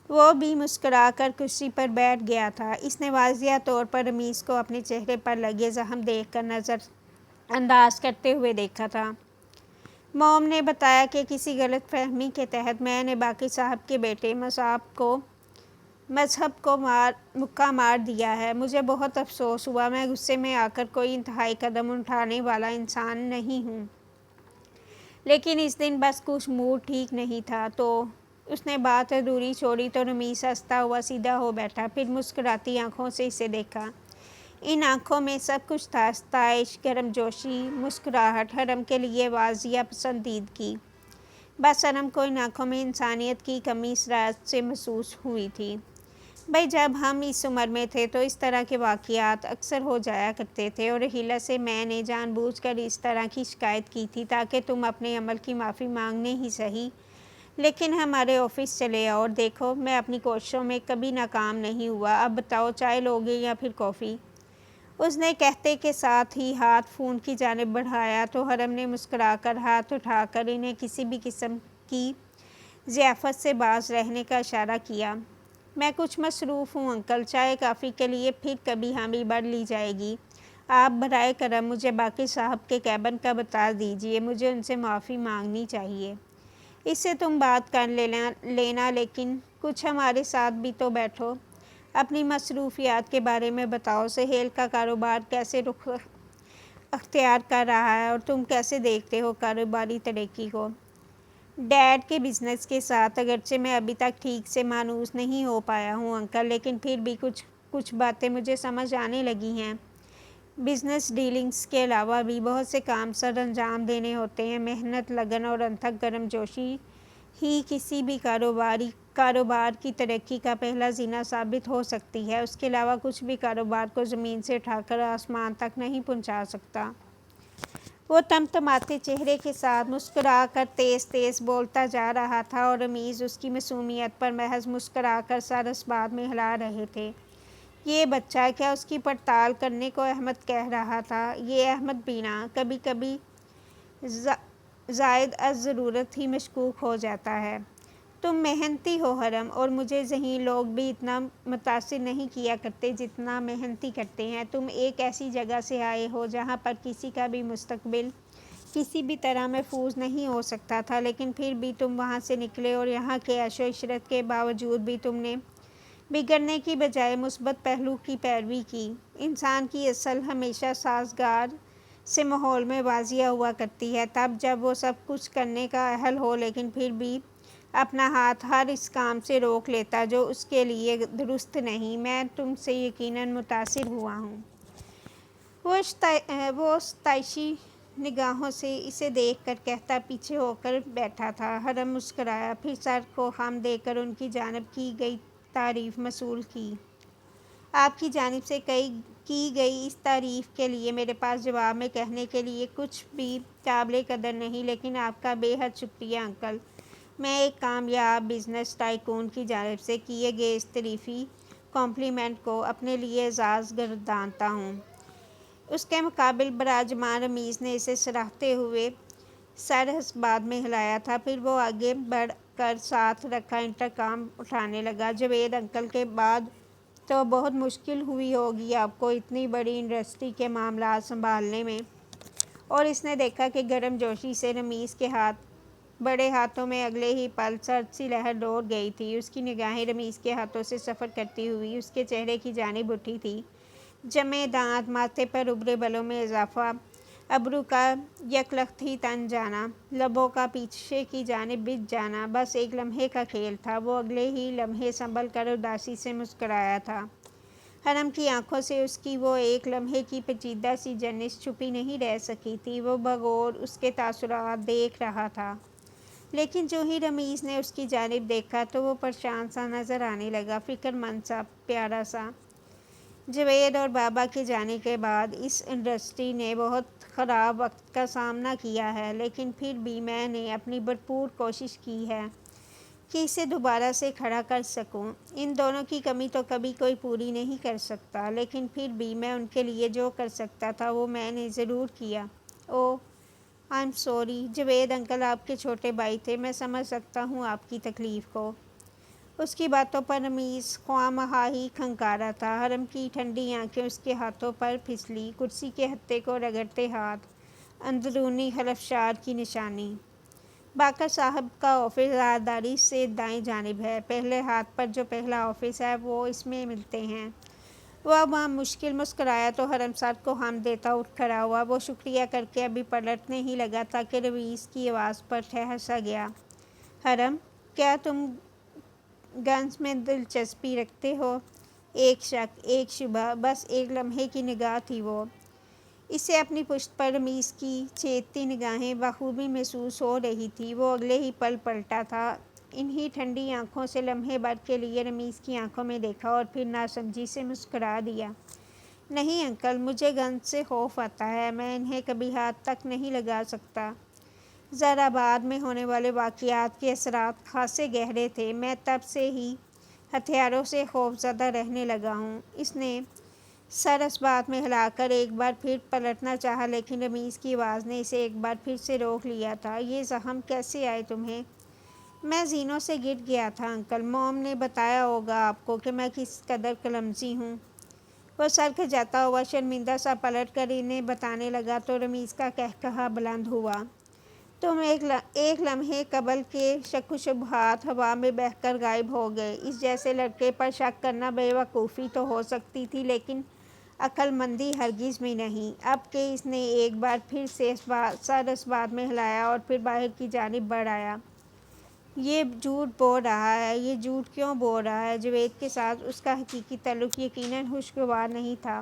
A: وہ بھی مسکرا کر کرسی پر بیٹھ گیا تھا۔ اس نے واضح طور پر رمیز کو اپنے چہرے پر لگے زخم دیکھ کر نظر انداز کرتے ہوئے دیکھا تھا۔ موم نے بتایا کہ کسی غلط فہمی کے تحت میں نے باقی صاحب کے بیٹے مذہب کو مکہ مار دیا ہے۔ مجھے بہت افسوس ہوا۔ میں غصے میں آ کر کوئی انتہائی قدم اٹھانے والا انسان نہیں ہوں، لیکن اس دن بس کچھ موڈ ٹھیک نہیں تھا۔ تو اس نے بات ادھوری چھوڑی تو رمیز ہنستا ہوا سیدھا ہو بیٹھا، پھر مسکراتی آنکھوں سے اسے دیکھا۔ ان آنکھوں میں سب کچھ تھا، ستائش، گرم جوشی، مسکراہٹ، حرم کے لیے واضح پسندیدگی۔ بس حرم کو ان آنکھوں میں انسانیت کی کمی صراحت سے محسوس ہوئی تھی۔ بھئی جب ہم اس عمر میں تھے تو اس طرح کے واقعات اکثر ہو جایا کرتے تھے، اور رحیلہ سے میں نے جان بوجھ کر اس طرح کی شکایت کی تھی تاکہ تم اپنے عمل کی معافی مانگنے ہی سہی لیکن ہمارے آفس چلے آؤ اور دیکھو میں اپنی کوششوں میں کبھی ناکام نہیں ہوا۔ اب بتاؤ چائے لوگے یا پھر کافی؟ اس نے کہتے کے ساتھ ہی ہاتھ فون کی جانب بڑھایا تو حرم نے مسکرا کر ہاتھ اٹھا کر انہیں کسی بھی قسم کی ضیافت سے باز رہنے کا اشارہ کیا۔ میں کچھ مصروف ہوں انکل، چائے کافی کے لیے پھر کبھی حامی بڑھ لی جائے گی۔ آپ برائے کرم مجھے باقی صاحب کے کیبن کا بتا دیجیے، مجھے ان سے معافی مانگنی چاہیے۔ اس سے تم بات کر لینا، لیکن کچھ ہمارے ساتھ بھی تو بیٹھو۔ اپنی مصروفیات کے بارے میں بتاؤ، سہیل کا کاروبار کیسے رخ اختیار کر رہا ہے اور تم کیسے دیکھتے ہو کاروباری ترقی کو؟ ڈیڈ کے بزنس کے ساتھ اگرچہ میں ابھی تک ٹھیک سے مانوس نہیں ہو پایا ہوں انکل، لیکن پھر بھی کچھ باتیں مجھے سمجھ آنے لگی ہیں۔ بزنس ڈیلنگز کے علاوہ بھی بہت سے کام سر انجام دینے ہوتے ہیں۔ محنت، لگن اور انتھک گرم جوشی ہی کسی بھی کاروبار کی ترقی کا پہلا زینہ ثابت ہو سکتی ہے۔ اس کے علاوہ کچھ بھی کاروبار کو زمین سے اٹھا کر آسمان تک نہیں پہنچا سکتا۔ وہ تمتماتے چہرے کے ساتھ مسکرا کر تیز تیز بولتا جا رہا تھا اور رمیز اس کی معصومیت پر محض مسکرا کر سر اس بات میں ہلا رہے تھے۔ یہ بچہ، کیا اس کی پڑتال کرنے کو احمد کہہ رہا تھا؟ یہ احمد بینا کبھی کبھی زائد از ضرورت ہی مشکوک ہو جاتا ہے۔ تم محنتی ہو حرم، اور مجھے ذہین لوگ بھی اتنا متاثر نہیں کیا کرتے جتنا محنتی کرتے ہیں۔ تم ایک ایسی جگہ سے آئے ہو جہاں پر کسی کا بھی مستقبل کسی بھی طرح محفوظ نہیں ہو سکتا تھا، لیکن پھر بھی تم وہاں سے نکلے اور یہاں کے عیش و عشرت کے باوجود بھی تم نے بگڑنے کی بجائے مثبت پہلو کی پیروی کی۔ انسان کی اصل ہمیشہ سازگار سے ماحول میں واضح ہوا کرتی ہے، تب جب وہ سب کچھ کرنے کا اہل ہو لیکن پھر بھی اپنا ہاتھ ہر اس کام سے روک لیتا جو اس کے لیے درست نہیں۔ میں تم سے یقیناً متاثر ہوا ہوں۔ وہ ستائشی نگاہوں سے اسے دیکھ کر کہتا پیچھے ہو کر بیٹھا تھا۔ حرم مسکرایا، پھر سر کو خم دے کر ان کی جانب کی گئی تعریف موصول کی۔ آپ کی جانب سے کی گئی اس تعریف کے لیے میرے پاس جواب میں کہنے کے لیے کچھ بھی قابل قدر نہیں، لیکن آپ کا بے حد شکریہ انکل۔ میں ایک کامیاب بزنس ٹائکون کی جانب سے کیے گئے اس تعریفی کمپلیمنٹ کو اپنے لیے اعزاز گردانتا ہوں۔ اس کے مقابل براجمان رمیز نے اسے سراہتے ہوئے سر اس بات میں ہلایا تھا، پھر وہ آگے بڑھ کر ساتھ رکھا انٹرکام اٹھانے لگا۔ جاوید انکل کے بعد تو بہت مشکل ہوئی ہوگی آپ کو اتنی بڑی انڈسٹری کے معاملات سنبھالنے میں۔ اور اس نے دیکھا کہ گرم جوشی سے رمیز کے بڑے ہاتھوں میں اگلے ہی پل سرد سی لہر دوڑ گئی تھی۔ اس کی نگاہیں رمیز کے ہاتھوں سے سفر کرتی ہوئی اس کے چہرے کی جانب اٹھی تھیں۔ جمے دانت، ماتھے پر ابھرے بالوں میں اضافہ، ابرو کا یکلخت ہی تن جانا، لبوں کا پیچھے کی جانب بجھ جانا بس ایک لمحے کا کھیل تھا۔ وہ اگلے ہی لمحے سنبھل کر اداسی سے مسکرایا تھا۔ حرم کی آنکھوں سے اس کی وہ ایک لمحے کی پیچیدہ سی جنس چھپی نہیں رہ سکی تھی۔ وہ بغور اس کے تاثرات دیکھ رہا تھا، لیکن جو ہی رمیز نے اس کی جانب دیکھا تو وہ پریشان سا نظر آنے لگا، فکر مند سا، پیارا سا۔ جاوید اور بابا کے جانے کے بعد اس انڈسٹری نے بہت خراب وقت کا سامنا کیا ہے، لیکن پھر بھی میں نے اپنی بھرپور کوشش کی ہے کہ اسے دوبارہ سے کھڑا کر سکوں۔ ان دونوں کی کمی تو کبھی کوئی پوری نہیں کر سکتا، لیکن پھر بھی میں ان کے لیے جو کر سکتا تھا وہ میں نے ضرور کیا۔ Oh I am sorry Javed uncle, آپ کے چھوٹے بھائی تھے، میں سمجھ سکتا ہوں آپ کی تکلیف کو۔ اس کی باتوں پر رمیز خواہ مخواہ ہی کھنکارا تھا۔ حرم کی ٹھنڈی آنکھیں اس کے ہاتھوں پر پھسلی، کرسی کے ہتھے کو رگڑتے ہاتھ، اندرونی خلفشار کی نشانی۔ باقر صاحب کا آفس راہداری سے دائیں جانب ہے، پہلے ہاتھ پر جو پہلا آفس ہے وہ اس میں ملتے ہیں۔ وہ مشکل مسکرایا تو حرم سر کو ہم دیتا اٹھ کھڑا ہوا۔ وہ شکریہ کر کے ابھی پلٹنے ہی لگا تھا کہ رمیز کی آواز پر ٹھہر سا گیا۔ حرم، کیا تم گنز میں دلچسپی رکھتے ہو؟ ایک شک، ایک شبہ، بس ایک لمحے کی نگاہ تھی وہ۔ اسے اپنی پشت پر رمیز کی چیرتی نگاہیں بخوبی محسوس ہو رہی تھی۔ وہ اگلے ہی پل پلٹا تھا، انہی ٹھنڈی آنکھوں سے لمحے بھر کے لیے رمیز کی آنکھوں میں دیکھا اور پھر ناسمجھی سے مسکرا دیا۔ نہیں انکل، مجھے گنز سے خوف آتا ہے، میں انہیں کبھی ہاتھ تک نہیں لگا سکتا۔ ذرا بعد میں ہونے والے واقعات کے اثرات خاصے گہرے تھے، میں تب سے ہی ہتھیاروں سے خوفزدہ رہنے لگا ہوں۔ اس نے سر اس بات میں ہلا کر ایک بار پھر پلٹنا چاہا، لیکن رمیز کی آواز نے اسے ایک بار پھر سے روک لیا تھا۔ یہ زخم کیسے آئے تمہیں؟ میں زینوں سے گر گیا تھا انکل، موم نے بتایا ہوگا آپ کو کہ میں کس قدر کلمزی ہوں۔ وہ سر کھجاتا ہوا شرمندہ سا پلٹ کر انہیں بتانے لگا تو رمیز کا قہقہا بلند ہوا۔ تم ایک لمحے قبل کے شک و شبہات ہوا میں بہہ کر غائب ہو گئے۔ اس جیسے لڑکے پر شک کرنا بے وقوفی تو ہو سکتی تھی، لیکن عقل مندی ہرگز بھی نہیں۔ اب کہ اس نے ایک بار پھر سے سر اس بات میں ہلایا اور پھر باہر کی جانب بڑھ آیا۔ یہ جھوٹ بول رہا ہے۔ یہ جھوٹ کیوں بول رہا ہے؟ جاوید کے ساتھ اس کا حقیقی تعلق یقیناً خوشگوار نہیں تھا،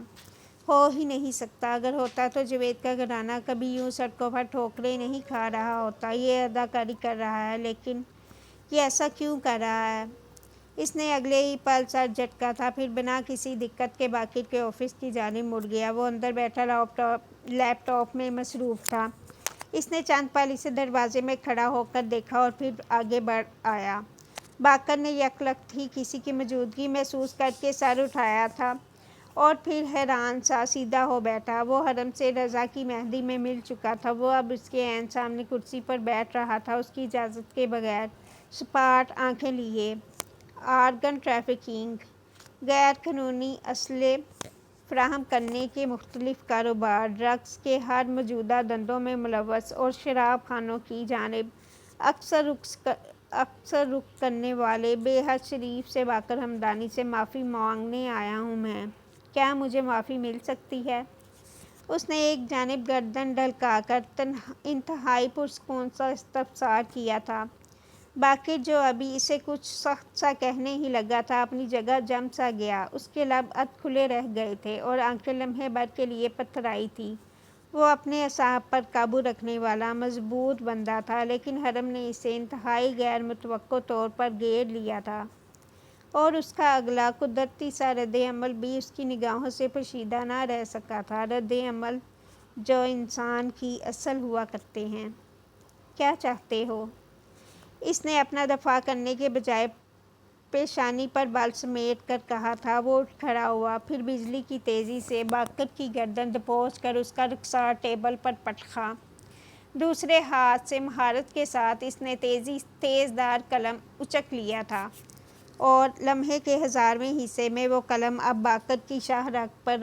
A: ہو ہی نہیں سکتا۔ اگر ہوتا تو جاوید کا گھرانہ کبھی یوں سڑکوں پر ٹھوکریں نہیں کھا رہا ہوتا۔ یہ اداکاری کر رہا ہے، لیکن یہ ایسا کیوں کر رہا ہے؟ اس نے اگلے ہی پل سر جھٹکا تھا، پھر بنا کسی دقت کے باقر کے آفس کی جانب مڑ گیا۔ وہ اندر بیٹھا لیپ ٹاپ میں مصروف تھا۔ اس نے چند پل اسے دروازے میں کھڑا ہو کر دیکھا اور پھر آگے بڑھ آیا۔ باقر نے یکلخت ہی کسی کی موجودگی محسوس کر کے سر اٹھایا تھا اور پھر حیران سا سیدھا ہو بیٹھا۔ وہ حرم سے رضا کی مہندی میں مل چکا تھا۔ وہ اب اس کے عین سامنے کرسی پر بیٹھ رہا تھا، اس کی اجازت کے بغیر، سپاٹ آنکھیں لیے۔ آرگن ٹریفکنگ، غیر قانونی اسلحے فراہم کرنے کے مختلف کاروبار، ڈرگس کے ہر موجودہ دھندوں میں ملوث اور شراب خانوں کی جانب اکثر رخ کرنے والے بے حد شریف سے باقر ہمدانی سے معافی مانگنے آیا ہوں میں۔ کیا مجھے معافی مل سکتی ہے؟ اس نے ایک جانب گردن ڈھلکا کر انتہائی پرسکون سا استفسار کیا تھا۔ باقر، جو ابھی اسے کچھ سخت سا کہنے ہی لگا تھا، اپنی جگہ جم سا گیا۔ اس کے لب ادھ کھلے رہ گئے تھے اور آنکھیں لمحے بھر کے لیے پتھرائی تھیں۔ وہ اپنے اعصاب پر قابو رکھنے والا مضبوط بندہ تھا، لیکن حرم نے اسے انتہائی غیر متوقع طور پر گھیر لیا تھا اور اس کا اگلا قدرتی سا رد عمل بھی اس کی نگاہوں سے پوشیدہ نہ رہ سکا تھا، رد عمل جو انسان کی اصل ہوا کرتے ہیں۔ کیا چاہتے ہو؟ اس نے اپنا دفاع کرنے کے بجائے پیشانی پر بل سمیٹ کر کہا تھا۔ وہ اٹھ کھڑا ہوا، پھر بجلی کی تیزی سے باقر کی گردن دبوچ کر اس کا رخسار ٹیبل پر پٹکا۔ دوسرے ہاتھ سے مہارت کے ساتھ اس نے تیز دھار قلم اچک لیا تھا اور لمحے کے ہزارویں حصے میں وہ قلم اب باقر کی شاہ رگ پر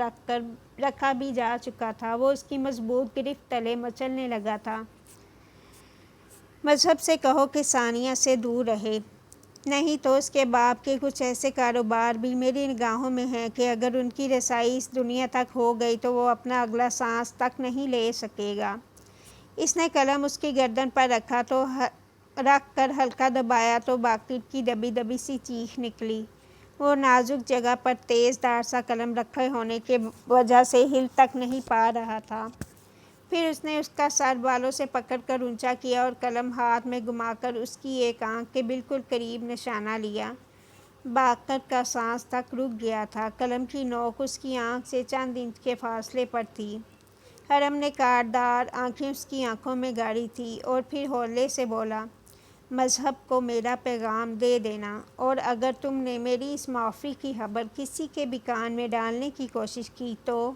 A: رکھا بھی جا چکا تھا۔ وہ اس کی مضبوط گرفت تلے مچلنے لگا تھا۔ مذہب سے کہو کہ ثانیہ سے دور رہے۔ نہیں تو اس کے باپ کے کچھ ایسے کاروبار بھی میری نگاہوں میں ہیں کہ اگر ان کی رسائی اس دنیا تک ہو گئی تو وہ اپنا اگلا سانس تک نہیں لے سکے گا۔ اس نے قلم اس کی گردن پر رکھ کر ہلکا دبایا تو باقر کی دبی دبی سی چیخ نکلی۔ وہ نازک جگہ پر تیز دھار سا قلم رکھے ہونے کی وجہ سے ہل تک نہیں پا رہا تھا۔ پھر اس نے اس کا سر بالوں سے پکڑ کر اونچا کیا اور قلم ہاتھ میں گھما کر اس کی ایک آنکھ کے بالکل قریب نشانہ لیا۔ باقر کا سانس تک رک گیا تھا۔ قلم کی نوک اس کی آنکھ سے چند انچ کے فاصلے پر تھی۔ حرم نے کاٹدار آنکھیں اس کی آنکھوں میں گاڑی تھیں اور پھر ہولے سے بولا، مذہب کو میرا پیغام دے دینا، اور اگر تم نے میری اس معافی کی خبر کسی کے بھی کان میں ڈالنے کی کوشش کی تو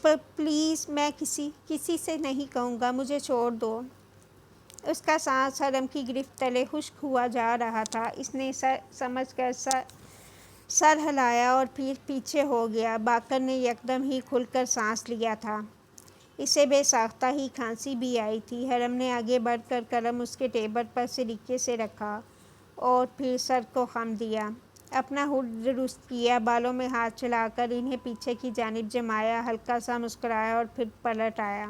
A: پلیز میں کسی سے نہیں کہوں گا، مجھے چھوڑ دو۔ اس کا سانس حرم کی گرفت تلے خشک ہوا جا رہا تھا۔ اس نے سمجھ کر سر ہلایا اور پھر پیچھے ہو گیا۔ باقر نے یکدم ہی کھل کر سانس لیا تھا۔ اسے بے ساختہ ہی کھانسی بھی آئی تھی۔ حرم نے آگے بڑھ کر قلم اس کے ٹیبل پر سلیقے سے رکھا اور پھر سر کو خم دیا۔ اپنا ہوڈ درست کیا، بالوں میں ہاتھ چلا کر انہیں پیچھے کی جانب جمایا، ہلکا سا مسکرایا اور پھر پلٹ آیا۔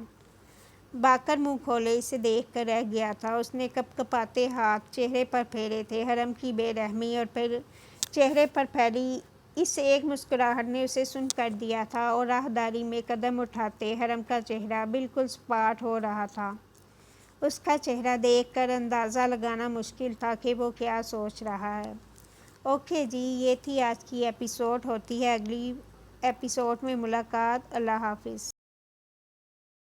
A: باقر منہ کھولے اسے دیکھ کر رہ گیا تھا۔ اس نے کپ کپاتے ہاتھ چہرے پر پھیرے تھے۔ حرم کی بے رحمی اور پھر چہرے پر پھیلی اس ایک مسکراہٹ نے اسے سن کر دیا تھا، اور راہداری میں قدم اٹھاتے حرم کا چہرہ بالکل سپاٹ ہو رہا تھا۔ اس کا چہرہ دیکھ کر اندازہ لگانا مشکل تھا کہ وہ کیا سوچ رہا ہے۔ اوکے جی، یہ تھی آج کی ایپیسوڈ۔ ہوتی ہے اگلی ایپیسوڈ میں ملاقات۔ اللہ حافظ۔